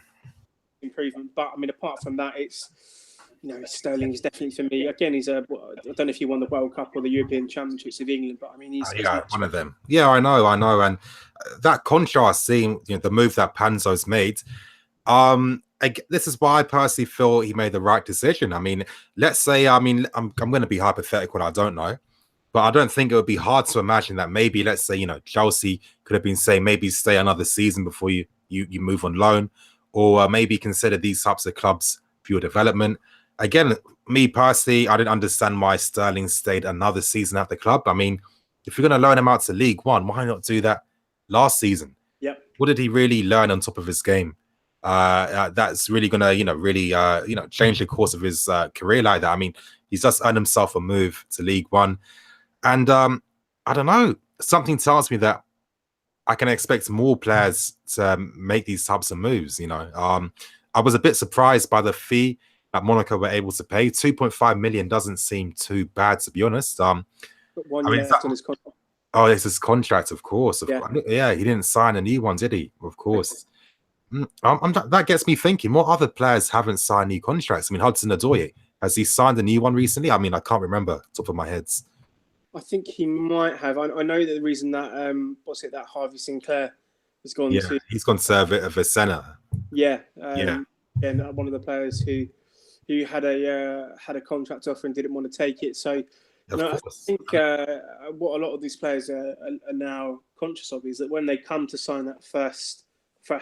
improvement. But I mean, apart from that, it's, you know, Sterling is definitely for me. Again, I don't know if he won the World Cup or the European Championships of England, but I mean, he's one of them. Yeah, I know, and that contrast, seeing, you know, the move that Panzo's made. this is why I personally feel he made the right decision. I mean, let's say, I mean, I'm going to be hypothetical. I don't know, but I don't think it would be hard to imagine that maybe, let's say, Chelsea could have been saying maybe stay another season before you move on loan, or maybe consider these types of clubs for your development. Again, me personally, I didn't understand why Sterling stayed another season at the club. I mean, if you're going to loan him out to League One, why not do that last season? Yep. What did he really learn on top of his game? That's really gonna, really, change the course of his career like that. I mean, he's just earned himself a move to League One, and I don't know. Something tells me that I can expect more players to make these types of moves. I was a bit surprised by the fee that Monaco were able to pay. 2.5 million doesn't seem too bad, to be honest. Got 1 year left on his contract. Oh, it's his contract, of course. Yeah. Yeah, he didn't sign a new one, did he? Of course. That gets me thinking, what other players haven't signed new contracts? I mean, Hudson-Odoi, has he signed a new one recently? I mean, I can't remember top of my head. I think he might have. I know that the reason that that Harvey Sinclair has gone to. He's gone to Vicenna. Yeah. And one of the players who had a contract offer and didn't want to take it. So I think what a lot of these players are now conscious of is that when they come to sign that first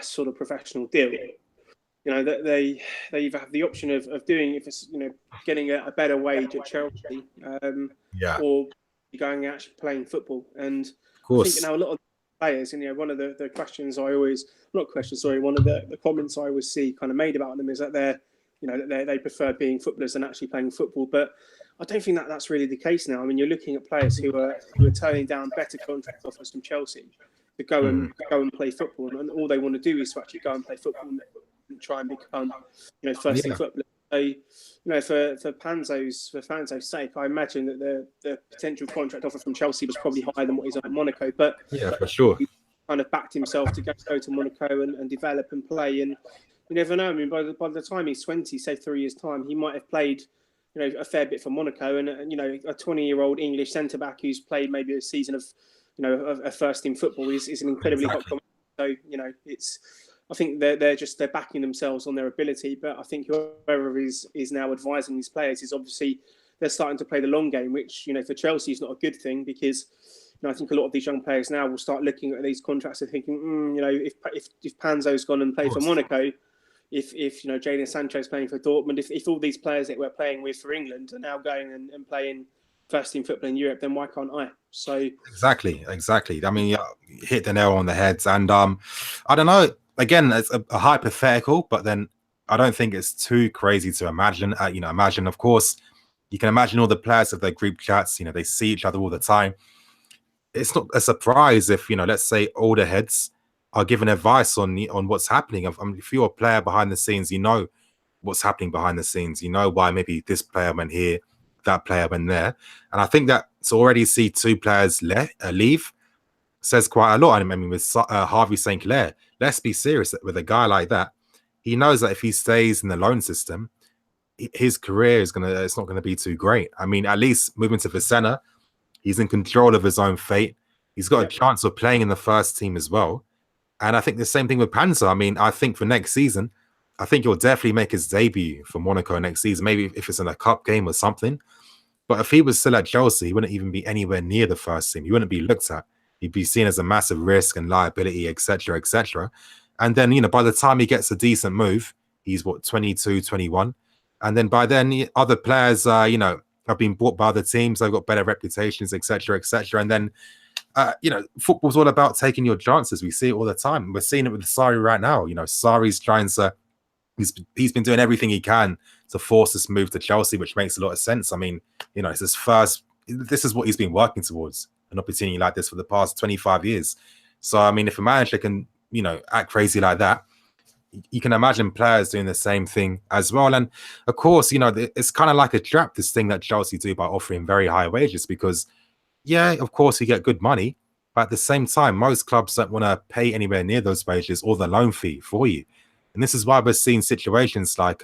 sort of professional deal, that they either have the option of doing, if it's getting a better wage at Chelsea, or going and actually playing football. And I think now a lot of players, and one of the questions I always, not questions, sorry, one of the comments I always see kind of made about them is that they prefer being footballers than actually playing football. But I don't think that's really the case now. I mean, you're looking at players who are turning down better contract offers from Chelsea to go and play football, and all they want to do is to actually go and play football and try and become first team footballers. So for Pansa's sake, I imagine that the potential contract offer from Chelsea was probably higher than what he's on at Monaco. But yeah, for sure, he kind of backed himself to go to Monaco and develop and play. And you never know. I mean, by the time he's 20, say 3 years time, he might have played a fair bit for Monaco, and a 20-year-old English centre back who's played maybe a season of a first team football is an incredibly hot comment. So it's. I think they're backing themselves on their ability, but I think whoever is now advising these players is obviously they're starting to play the long game, which for Chelsea is not a good thing, because I think a lot of these young players now will start looking at these contracts and thinking, if Panzo's gone and played for Monaco, if Jadon Sancho's playing for Dortmund, if all these players that we're playing with for England are now going and playing first team football in Europe, then why can't I? So exactly. I mean, you hit the nail on the head, and I don't know. Again, it's a hypothetical, but then I don't think it's too crazy to imagine. Imagine, of course, you can imagine all the players of their group chats. They see each other all the time. It's not a surprise if let's say older heads are giving advice on what's happening. I mean, if you're a player behind the scenes, you know what's happening behind the scenes. You know why maybe this player went here, that player went there, and I think that to already see two players leave says quite a lot. I mean, with Harvey Sinclair, let's be serious. With a guy like that, he knows that if he stays in the loan system, his career it's not gonna be too great. I mean, at least moving to Vicenna, he's in control of his own fate. He's got a chance of playing in the first team as well. And I think the same thing with Pansa. I mean, I think for next season, I think he'll definitely make his debut for Monaco next season. Maybe if it's in a cup game or something. But if he was still at Chelsea, he wouldn't even be anywhere near the first team. He wouldn't be looked at. He'd be seen as a massive risk and liability, etc., etc. And then, by the time he gets a decent move, he's 22, 21. And then by then, other players, have been bought by other teams. They've got better reputations, etc., etc. And then, football's all about taking your chances. We see it all the time. We're seeing it with Sarri right now. Sarri's trying to, he's been doing everything he can to force this move to Chelsea, which makes a lot of sense. I mean, it's his first, this is what he's been working towards, an opportunity like this for the past 25 years. So, I mean, if a manager can, act crazy like that, you can imagine players doing the same thing as well. And of course, it's kind of like a trap, this thing that Chelsea do by offering very high wages, because, yeah, of course, you get good money. But at the same time, most clubs don't want to pay anywhere near those wages or the loan fee for you. And this is why we're seeing situations like,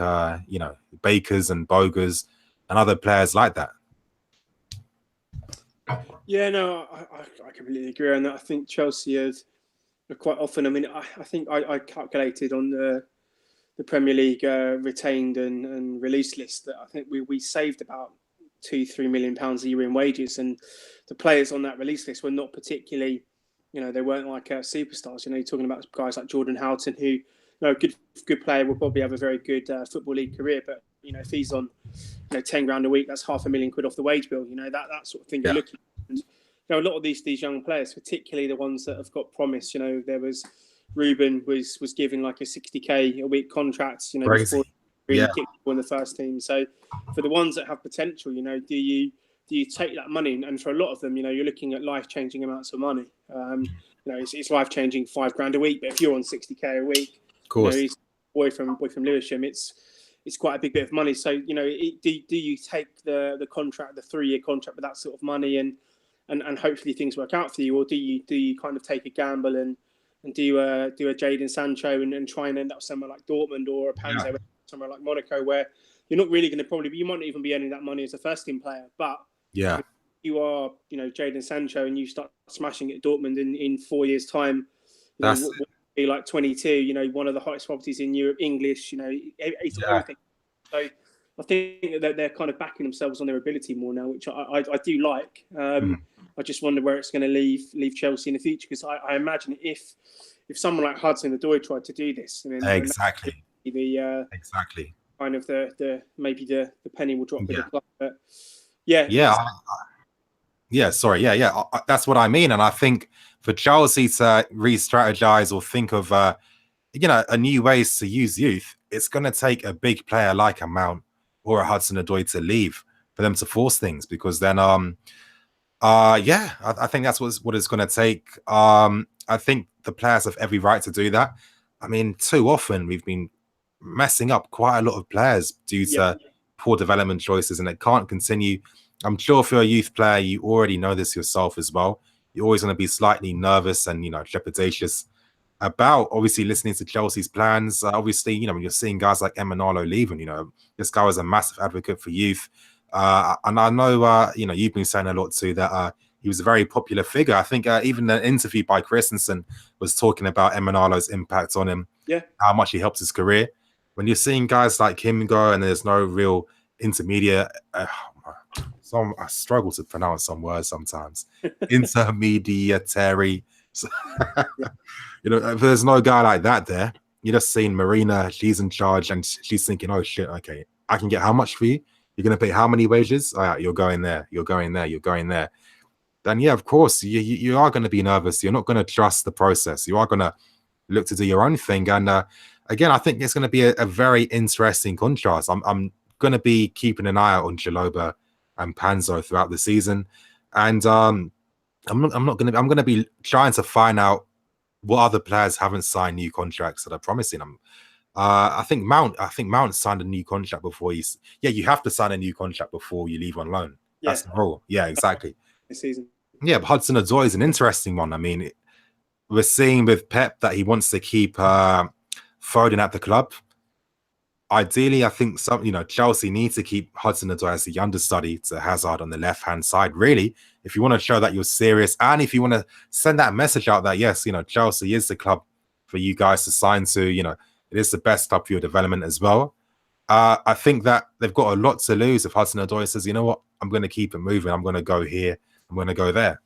Bakers and Bogers and other players like that. Yeah, no, I completely agree on that. I think Chelsea are quite often. I mean, I think I calculated on the Premier League retained and release list, that I think we saved about £2-3 million a year in wages, and the players on that release list were not particularly, they weren't like superstars. You're talking about guys like Jordan Houghton, who, good player, will probably have a very good football league career, but if he's on, £10,000 a week, that's £500,000 off the wage bill. That sort of thing you're looking at. And, a lot of these young players, particularly the ones that have got promise. There was Ruben was given like a 60k a week contract. Before really kicked in the first team. So for the ones that have potential, do you take that money? And for a lot of them, you're looking at life-changing amounts of money. It's life-changing £5,000 a week. But if you're on 60k a week, of course, he's boy from Lewisham, it's quite a big bit of money. So do you take the contract, the 3-year contract, with that sort of money, and hopefully things work out for you, or do you kind of take a gamble and do a Jadon Sancho and try and end up somewhere like Dortmund or a Pansa, somewhere like Monaco, where you're not really going to you might not even be earning that money as a first team player, but if you are Jadon Sancho and you start smashing it at Dortmund in 4 years' time, what be like 22, one of the hottest properties in Europe, English, everything. So I think that they're kind of backing themselves on their ability more now, which I do like. I just wonder where it's going to leave Chelsea in the future, because I imagine if someone like Hudson-Odoi tried to do this, exactly kind of the maybe the penny will drop with the club. But that's what I mean. And I think for Chelsea to re-strategize or think of a new ways to use youth, it's going to take a big player like a Mount or a Hudson-Odoi to leave for them to force things, because then I think that's what it's going to take. I think the players have every right to do that. I mean, too often we've been messing up quite a lot of players due to poor development choices, and it can't continue. I'm sure if you're a youth player, you already know this yourself as well. You're always going to be slightly nervous and, trepidatious about obviously listening to Chelsea's plans. Obviously, when you're seeing guys like Emanalo leaving, this guy was a massive advocate for youth. And I know, you've been saying a lot too, that he was a very popular figure. I think even an interview by Christensen was talking about Emanalo's impact on him, how much he helped his career. When you're seeing guys like him go and there's no real intermediate, I struggle to pronounce some words sometimes. Intermediary. If there's no guy like that there, you're just seeing Marina, she's in charge, and she's thinking, oh shit, okay, I can get how much for you? You're going to pay how many wages? All right, you're going there, you're going there, you're going there. Then, of course, you are going to be nervous. You're not going to trust the process. You are going to look to do your own thing. And again, I think it's going to be a very interesting contrast. I'm going to be keeping an eye out on Chalobah and Pansa throughout the season. And I'm going to be trying to find out what other players haven't signed new contracts that are promising. I think Mount signed a new contract before you have to sign a new contract before you leave on loan. That's the rule. Yeah, exactly. This season. Yeah, but Hudson-Odoi is an interesting one. I mean, we're seeing with Pep that he wants to keep Foden at the club. Ideally, I think Chelsea needs to keep Hudson-Odoi as the understudy to Hazard on the left-hand side. Really, if you want to show that you're serious, and if you want to send that message out that yes, Chelsea is the club for you guys to sign to. It is the best club for your development as well. I think that they've got a lot to lose if Hudson-Odoi says, you know what, I'm going to keep it moving. I'm going to go here. I'm going to go there.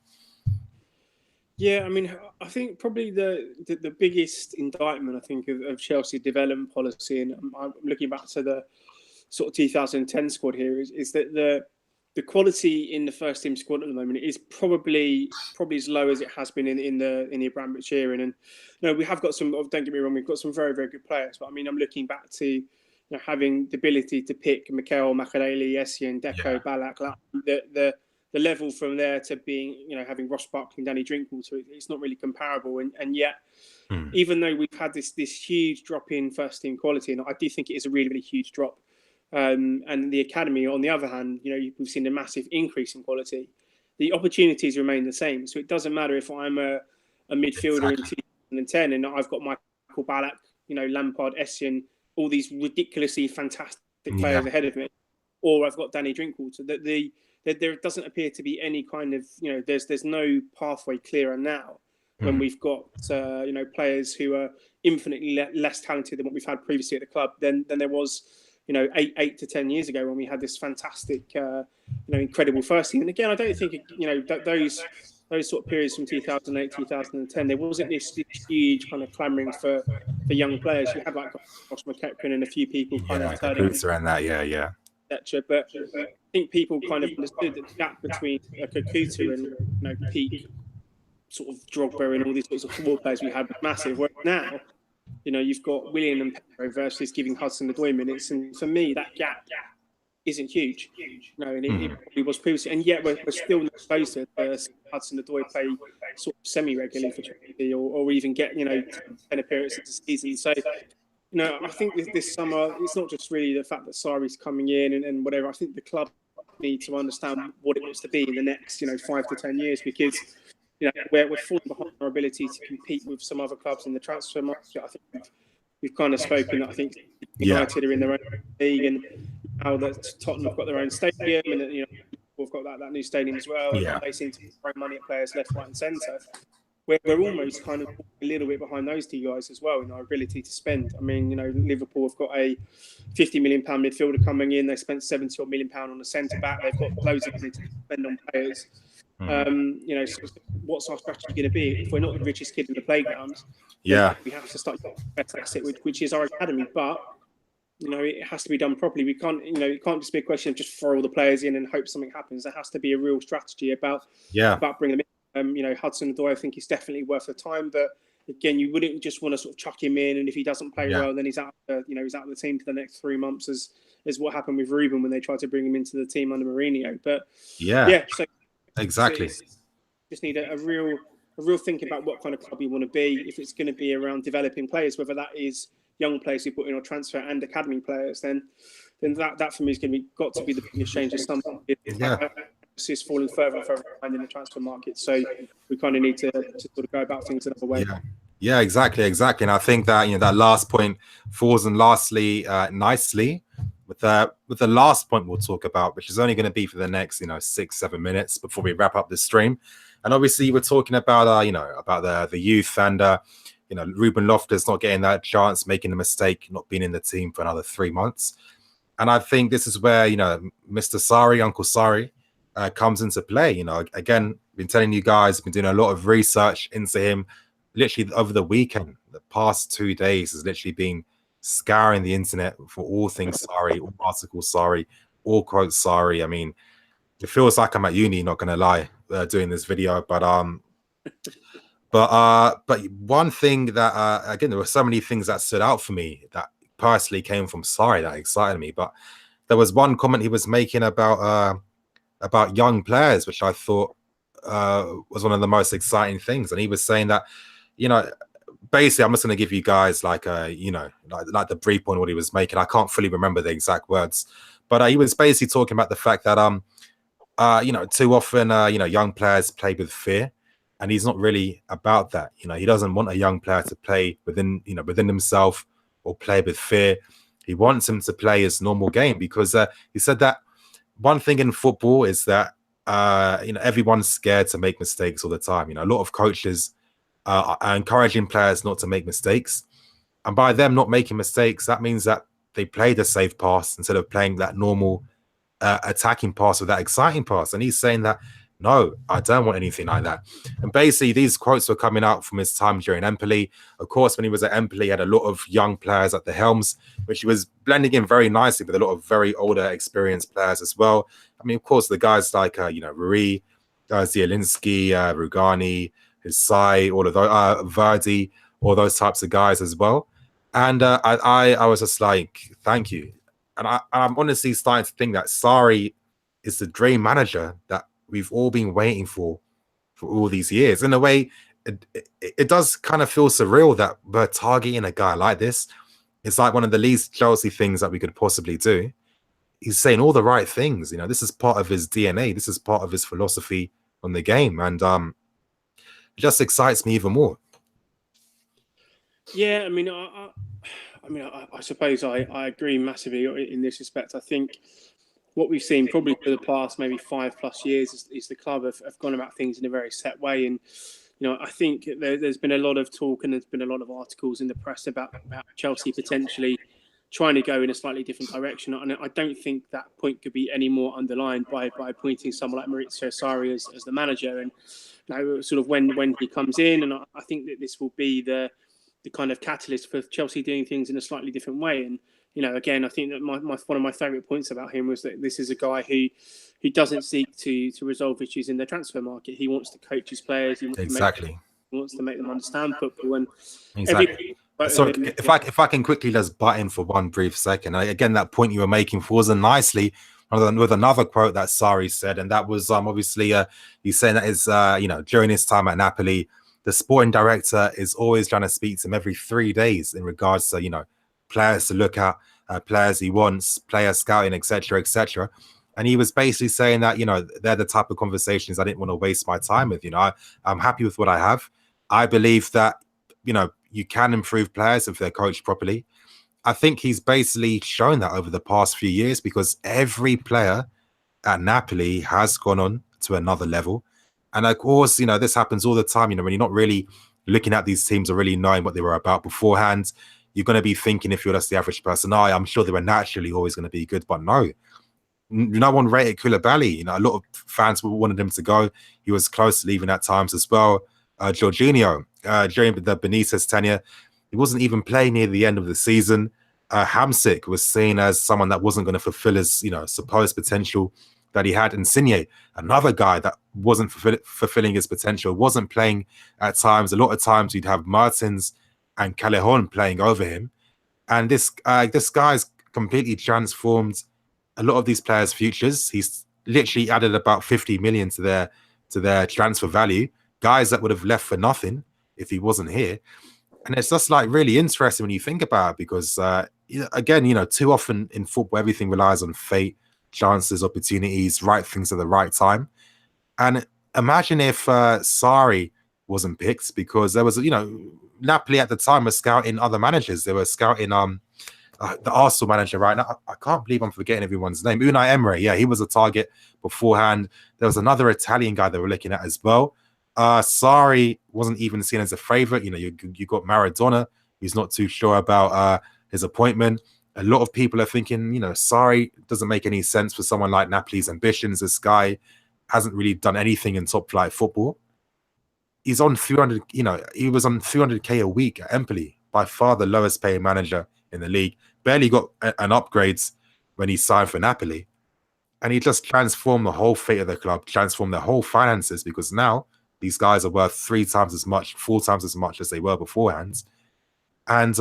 Yeah, I mean, I think probably the biggest indictment, I think, of Chelsea development policy, and I'm looking back to the sort of 2010 squad here, is that the quality in the first team squad at the moment is probably as low as it has been in the Abramovich era. And we have got some. Don't get me wrong, we've got some very, very good players, but I mean, I'm looking back to having the ability to pick Mikel, Makelele, Essien, Deco, Ballack, the level from there to being, having Ross Barkley and Danny Drinkwater, it's not really comparable. And yet, even though we've had this huge drop in first team quality, and I do think it is a really, really huge drop. And the academy, on the other hand, we've seen a massive increase in quality. The opportunities remain the same. So it doesn't matter if I'm a midfielder in 2010 and I've got Michael Ballack, Lampard, Essien, all these ridiculously fantastic players ahead of me, or I've got Danny Drinkwater. There doesn't appear to be any kind of, there's no pathway clearer now when we've got, players who are infinitely less talented than what we've had previously at the club than there was, 8 to 10 years ago when we had this fantastic, incredible first team. And again, I don't think, those sort of periods from 2008, 2010, there wasn't this huge kind of clamouring for young players. You had like Josh McEachran and a few people kind of turning and that, yeah. etc. But I think people kind of understood that the gap between Kakuta and peak sort of Drogba and all these sorts of football players we had was massive. Whereas now, you've got Willian and Pedro versus giving Hudson-Odoi minutes, and for me, that gap isn't huge. And it probably was previously, and yet we're still not closer to Hudson-Odoi play sort of semi-regularly for Chelsea, or even get 10 appearances a season. So. I think this summer, it's not just really the fact that Sarri's coming in and whatever. I think the club need to understand what it wants to be in the next, 5 to 10 years, because, we're falling behind our ability to compete with some other clubs in the transfer market. I think we've kind of spoken that I think United are in their own league, and how that Tottenham have got their own stadium, and we've got that new stadium as well. Yeah. And they seem to throw money at players left, right, and centre. We're almost kind of a little bit behind those two guys as well in our ability to spend. I mean, Liverpool have got a £50 million midfielder coming in. They spent £70 million on a centre back. They've got loads of money to spend on players. So what's our strategy going to be if we're not the richest kid in the playground? Yeah, we have to start with the best asset, which is our academy. But it has to be done properly. We can't, it can't just be a question of just throw all the players in and hope something happens. There has to be a real strategy about bringing them in. Hudson-Odoi, I think, is definitely worth the time, but again, you wouldn't just want to sort of chuck him in, and if he doesn't play well, then he's out. He's out of the team for the next 3 months, as what happened with Ruben when they tried to bring him into the team under Mourinho. But so exactly. Just need a real think about what kind of club you want to be. If it's going to be around developing players, whether that is young players who put in or transfer and academy players, then that for me is going to got to be the biggest change of something. Is falling further and further behind in the transfer market, so we kind of need to sort of go about things another way. Yeah, exactly. And I think that that last point falls in nicely with the last point we'll talk about, which is only going to be for the next 6-7 minutes before we wrap up the stream. And obviously we're talking about about the youth and Ruben Loftus not getting that chance, making a mistake, not being in the team for another 3 months. And I think this is where Mr. Sarri, Uncle Sarri, comes into play. Again, been telling you guys, been doing a lot of research into him. Literally over the weekend, the past 2 days has literally been scouring the internet for all things Sarri, all articles Sarri, all quotes Sarri. I mean, it feels like I'm at uni, not gonna lie, doing this video. But one thing that again, there were so many things that stood out for me that personally came from Sarri that excited me. But there was one comment he was making about young players, which I thought was one of the most exciting things. And he was saying that, basically, I'm just going to give you guys like the brief on what he was making. I can't fully remember the exact words, but he was basically talking about the fact that too often young players play with fear, and he's not really about that. He doesn't want a young player to play within himself or play with fear. He wants him to play his normal game, because he said that one thing in football is that everyone's scared to make mistakes all the time. A lot of coaches are encouraging players not to make mistakes, and by them not making mistakes, that means that they play the safe pass instead of playing that normal attacking pass or that exciting pass. And he's saying that, no, I don't want anything like that. And basically, these quotes were coming out from his time during Empoli. Of course, when he was at Empoli, he had a lot of young players at the helms, which he was blending in very nicely with a lot of very older, experienced players as well. I mean, of course, the guys like Rui, Zielinski, Rugani, Hisai, all of those, Verdi, all those types of guys as well. And I was just like, thank you. And I'm honestly starting to think that Sarri is the dream manager that we've all been waiting for all these years. In a way, it does kind of feel surreal that we're targeting a guy like this. It's like one of the least Chelsea things that we could possibly do. He's saying all the right things. This is part of his DNA. This is part of his philosophy on the game. And it just excites me even more. Yeah, I mean, I suppose I agree massively in this respect. I think what we've seen probably for the past maybe 5+ years is the club have gone about things in a very set way. And I think there's been a lot of talk and there's been a lot of articles in the press about Chelsea potentially trying to go in a slightly different direction. And I don't think that point could be any more underlined by appointing someone like Maurizio Sarri as the manager. And sort of when he comes in, and I think that this will be the kind of catalyst for Chelsea doing things in a slightly different way. And again, I think that one of my favourite points about him was that this is a guy who doesn't seek to resolve issues in the transfer market. He wants to coach his players. He wants to make them understand football. And exactly. So if I can quickly just butt in for one brief second. Again, that point you were making falls in nicely with another quote that Sarri said, and that was obviously he's saying that is during his time at Napoli, the sporting director is always trying to speak to him every 3 days in regards to players to look at, players he wants, player scouting, etc., etc. And he was basically saying that they're the type of conversations I didn't want to waste my time with. I'm happy with what I have. I believe that you can improve players if they're coached properly. I think he's basically shown that over the past few years, because every player at Napoli has gone on to another level. And of course, this happens all the time. When you're not really looking at these teams or really knowing what they were about beforehand, you're going to be thinking, if you're just the average person, I'm sure they were naturally always going to be good. But no one rated Koulibaly. A lot of fans wanted him to go. He was close to leaving at times as well. Jorginho, during the Benitez tenure, he wasn't even playing near the end of the season. Hamsik was seen as someone that wasn't going to fulfill his supposed potential that he had. Insigne, another guy that wasn't fulfilling his potential, wasn't playing at times. A lot of times you'd have Martins and Callejon playing over him. And this guy's completely transformed a lot of these players' futures. He's literally added about 50 million to their transfer value. Guys that would have left for nothing if he wasn't here. And it's just really interesting when you think about it, because again, too often in football, everything relies on fate, chances, opportunities, right things at the right time. And imagine if Sarri wasn't picked, because there was, Napoli at the time was scouting other managers. They were scouting the Arsenal manager right now. I can't believe I'm forgetting everyone's name. Unai Emery. Yeah, he was a target beforehand. There was another Italian guy they were looking at as well. Sarri wasn't even seen as a favorite. You got Maradona, who's not too sure about his appointment. A lot of people are thinking, Sarri doesn't make any sense for someone like Napoli's ambitions. This guy hasn't really done anything in top flight football. He's on 300, he was on 300k a week at Empoli, by far the lowest paying manager in the league. Barely got an upgrade when he signed for Napoli. And he just transformed the whole fate of the club, transformed their whole finances, because now these guys are worth 3 times as much, 4 times as much as they were beforehand. And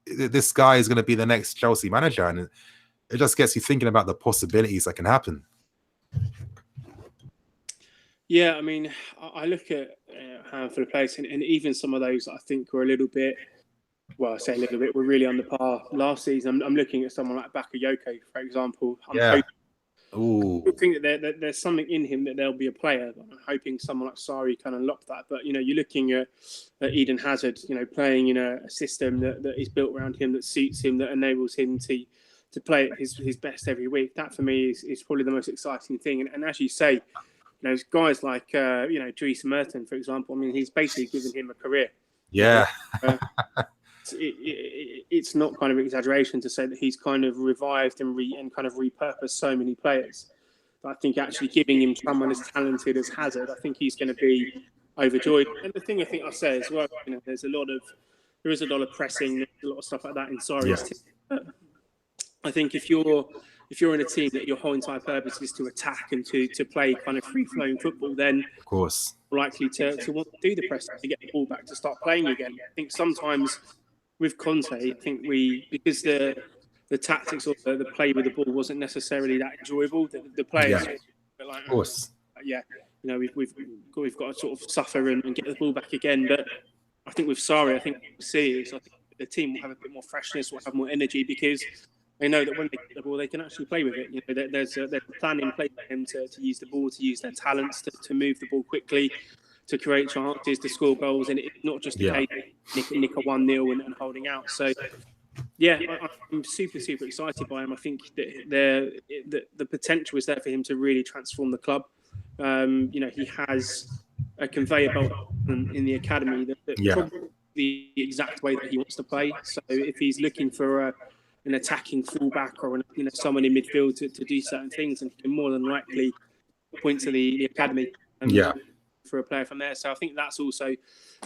this guy is going to be the next Chelsea manager. And it just gets you thinking about the possibilities that can happen. Yeah, I mean, I look at a handful of players, and even some of those I think were a little bit, well, I say a little bit, were really under par last season. I'm looking at someone like Bakayoko, for example. I think that there's something in him that there'll be a player. I'm hoping someone like Sarri can unlock that. But, you're looking at Eden Hazard, playing in a system that is built around him, that suits him, that enables him to play at his best every week. That, for me, is probably the most exciting thing. And as you say, guys like, Dries Mertens, for example, I mean, he's basically given him a career. Yeah. It's not kind of exaggeration to say that he's kind of revived and kind of repurposed so many players. But I think actually giving him someone as talented as Hazard, I think he's going to be overjoyed. And the thing I think I'll say as well, there is a lot of pressing, a lot of stuff like that in Sarri's team. But I think if you're in a team that your whole entire purpose is to attack and to play kind of free-flowing football, then of course likely to want to do the pressing, to get the ball back, to start playing again. I think sometimes with Conte, I think because the tactics or the play with the ball wasn't necessarily that enjoyable, the players were like, of course, we've got to sort of suffer and get the ball back again. But I think with Sarri, I think what we'll see is, I think the team will have a bit more freshness, will have more energy, because they know that when they get the ball, they can actually play with it. There's a plan in place for them to use the ball, to use their talents, to move the ball quickly, to create chances, to score goals, and it's not just a case of nick a 1-0 and holding out. So, yeah, I'm super, super excited by him. I think that the potential is there for him to really transform the club. He has a conveyor belt in the academy that Yeah. probably the exact way that he wants to play. So if he's looking for an attacking fullback or someone in midfield to do certain things, and he can more than likely point to the academy and for a player from there. So I think that's also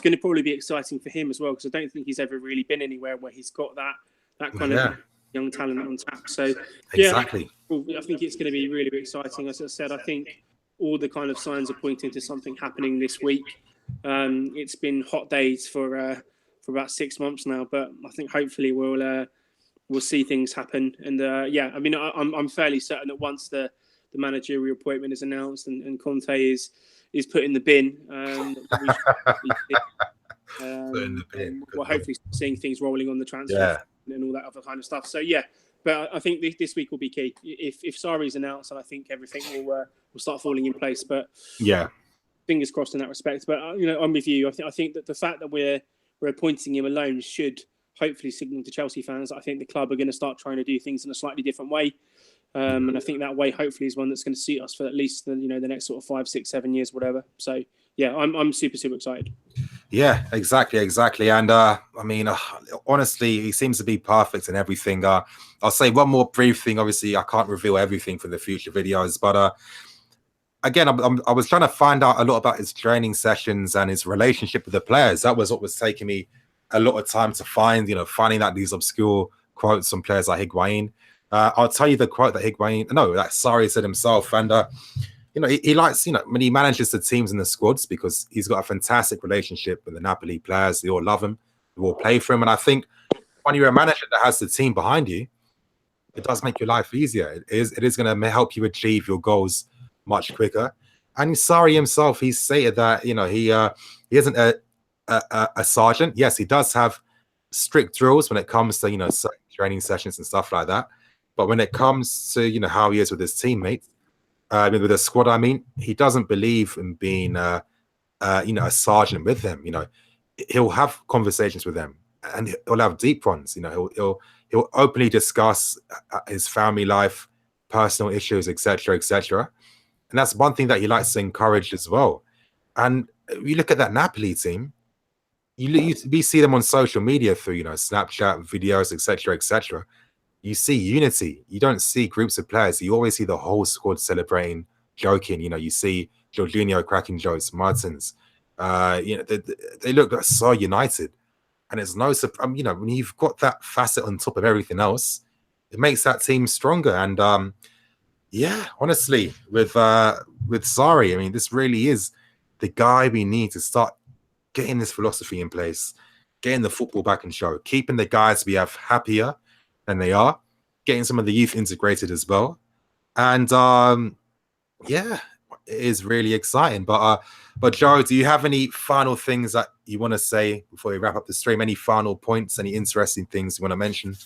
going to probably be exciting for him as well, because I don't think he's ever really been anywhere where he's got that kind of young talent on tap. So exactly. I think it's going to be really exciting. As I said, I think all the kind of signs are pointing to something happening this week. It's been hot days for about 6 months now, but I think hopefully we'll see things happen. And I mean, I'm fairly certain that once the managerial appointment is announced and Conte is put in the bin, we're hopefully seeing things rolling on the transfer and all that other kind of stuff. So but I think this week will be key. If Sarri's announced, and I think everything will start falling in place. But fingers crossed in that respect. But I'm with you. I think that the fact that we're appointing him alone should hopefully signal to Chelsea fans that I think the club are going to start trying to do things in a slightly different way. And I think that way hopefully is one that's going to suit us for at least the next sort of 5, 6, 7 years, whatever. So I'm super excited. Yeah, exactly. And I mean, honestly, he seems to be perfect in everything. I'll say one more brief thing. Obviously, I can't reveal everything for the future videos, but again, I was trying to find out a lot about his training sessions and his relationship with the players. That was what was taking me a lot of time to find. Finding out these obscure quotes from players like Higuain. I'll tell you the quote that that Sarri said himself, and he likes, when he manages the teams and the squads, because he's got a fantastic relationship with the Napoli players. They all love him, they all play for him, and I think when you're a manager that has the team behind you, it does make your life easier. It is going to help you achieve your goals much quicker. And Sarri himself, he stated that he isn't a sergeant. Yes, he does have strict drills when it comes to certain training sessions and stuff like that. But when it comes to how he is with his teammates, with the squad, I mean, he doesn't believe in being a sergeant with them. He'll have conversations with them, and he'll have deep ones. He'll openly discuss his family life, personal issues, etc., etc. And that's one thing that he likes to encourage as well. And you look at that Napoli team, we see them on social media through Snapchat videos, etc., etc. You see unity. You don't see groups of players. You always see the whole squad celebrating, joking. You see Jorginho cracking jokes, Martins. They look so united, and it's no surprise. When you've got that facet on top of everything else, it makes that team stronger. And honestly, with Sarri, I mean, this really is the guy we need to start getting this philosophy in place, getting the football back in show, keeping the guys we have happier than they are, getting some of the youth integrated as well. And it is really exciting. But Joe, do you have any final things that you want to say before we wrap up the stream? Any final points, any interesting things you want to mention?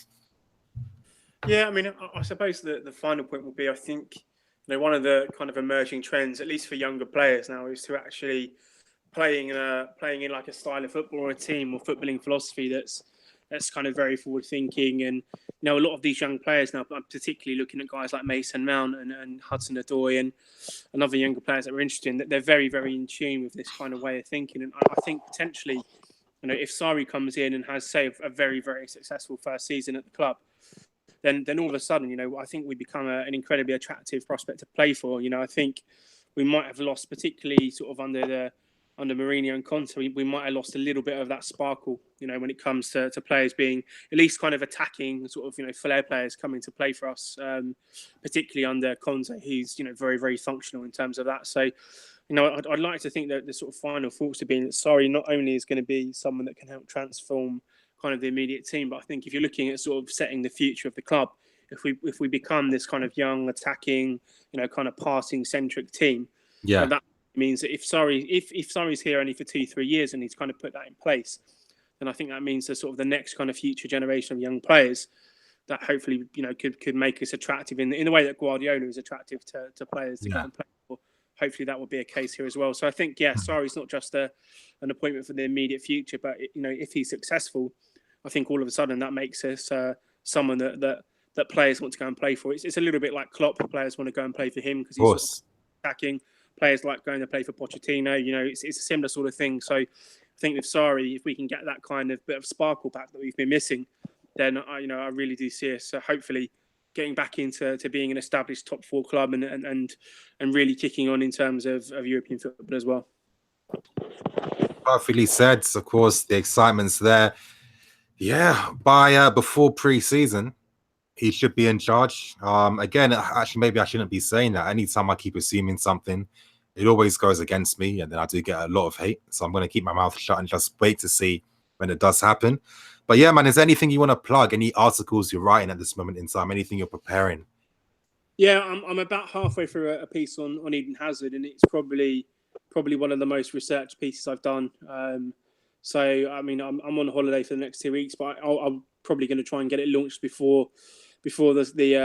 Yeah, I mean, I suppose the final point will be, I think, one of the kind of emerging trends, at least for younger players now, is to actually playing in like a style of football or a team or footballing philosophy that's kind of very forward thinking. And a lot of these young players now, I'm particularly looking at guys like Mason Mount and Hudson-Odoi and other younger players that we're interested in, that they're very, very in tune with this kind of way of thinking. And I think potentially, if Sarri comes in and has, say, a very, very successful first season at the club, then all of a sudden, I think we become an incredibly attractive prospect to play for. I think we might have lost, particularly sort of under Mourinho and Conte, we might have lost a little bit of that sparkle, when it comes to players being at least kind of attacking, sort of, flair players coming to play for us, particularly under Conte, who's, very, very functional in terms of that. So, I'd like to think that the sort of final thoughts have been that Sarri not only is going to be someone that can help transform kind of the immediate team, but I think if you're looking at sort of setting the future of the club, if we become this kind of young, attacking, kind of passing centric team, that means that if Sarri's here only for 2-3 years and he's kind of put that in place, then I think that means that sort of the next kind of future generation of young players that hopefully could make us attractive in the way that Guardiola is attractive to players to come and play for. Hopefully that will be a case here as well. So I think Sarri's not just an appointment for the immediate future, but if he's successful, I think all of a sudden that makes us someone that players want to go and play for. It's a little bit like Klopp. Players want to go and play for him because he's attacking. players like going to play for Pochettino. You know, it's a similar sort of thing. So I think with Sarri, if we can get that kind of bit of sparkle back that we've been missing, then I really do see us hopefully getting back into being an established top 4 club and really kicking on in terms of European football as well. Perfectly said. Of course, the excitement's there. Yeah, by before pre-season, he should be in charge. Again, actually, maybe I shouldn't be saying that. Anytime I keep assuming something, it always goes against me, and then I do get a lot of hate. So I'm going to keep my mouth shut and just wait to see when it does happen. But yeah, man, is there anything you want to plug? Any articles you're writing at this moment in time? Anything you're preparing? Yeah, I'm about halfway through a piece on Eden Hazard, and it's probably one of the most researched pieces I've done. So I mean, I'm on holiday for the next 2 weeks, but I'm probably going to try and get it launched before the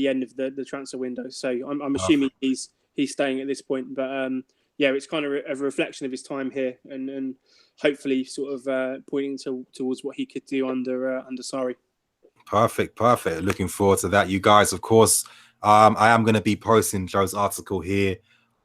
end of the transfer window. So I'm assuming he's staying at this point, but yeah, it's kind of a reflection of his time here, and hopefully sort of pointing towards what he could do under Sarri. Perfect. Looking forward to that. You guys, of course, I am going to be posting Joe's article here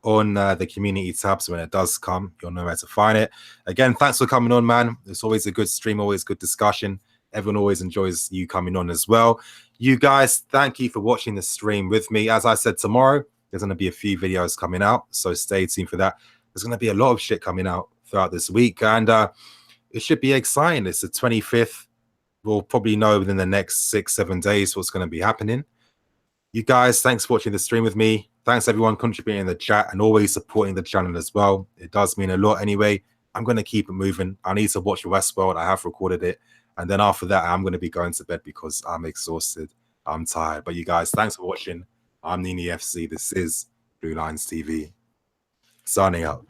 on the community tabs when it does come. You'll know where to find it. Again, thanks for coming on, man. It's always a good stream, always good discussion. Everyone always enjoys you coming on as well. You guys, thank you for watching the stream with me. As I said, tomorrow, there's going to be a few videos coming out, so stay tuned for that. There's going to be a lot of shit coming out throughout this week, and it should be exciting. It's the 25th. We'll probably know within the next 6-7 days what's going to be happening. You guys, thanks for watching the stream with me. Thanks everyone contributing in the chat and always supporting the channel as well. It does mean a lot anyway. I'm going to keep it moving. I need to watch Westworld. I have recorded it. And then after that, I'm going to be going to bed because I'm exhausted. I'm tired. But you guys, thanks for watching. I'm Nini FC. This is Blue Lines TV. Signing out.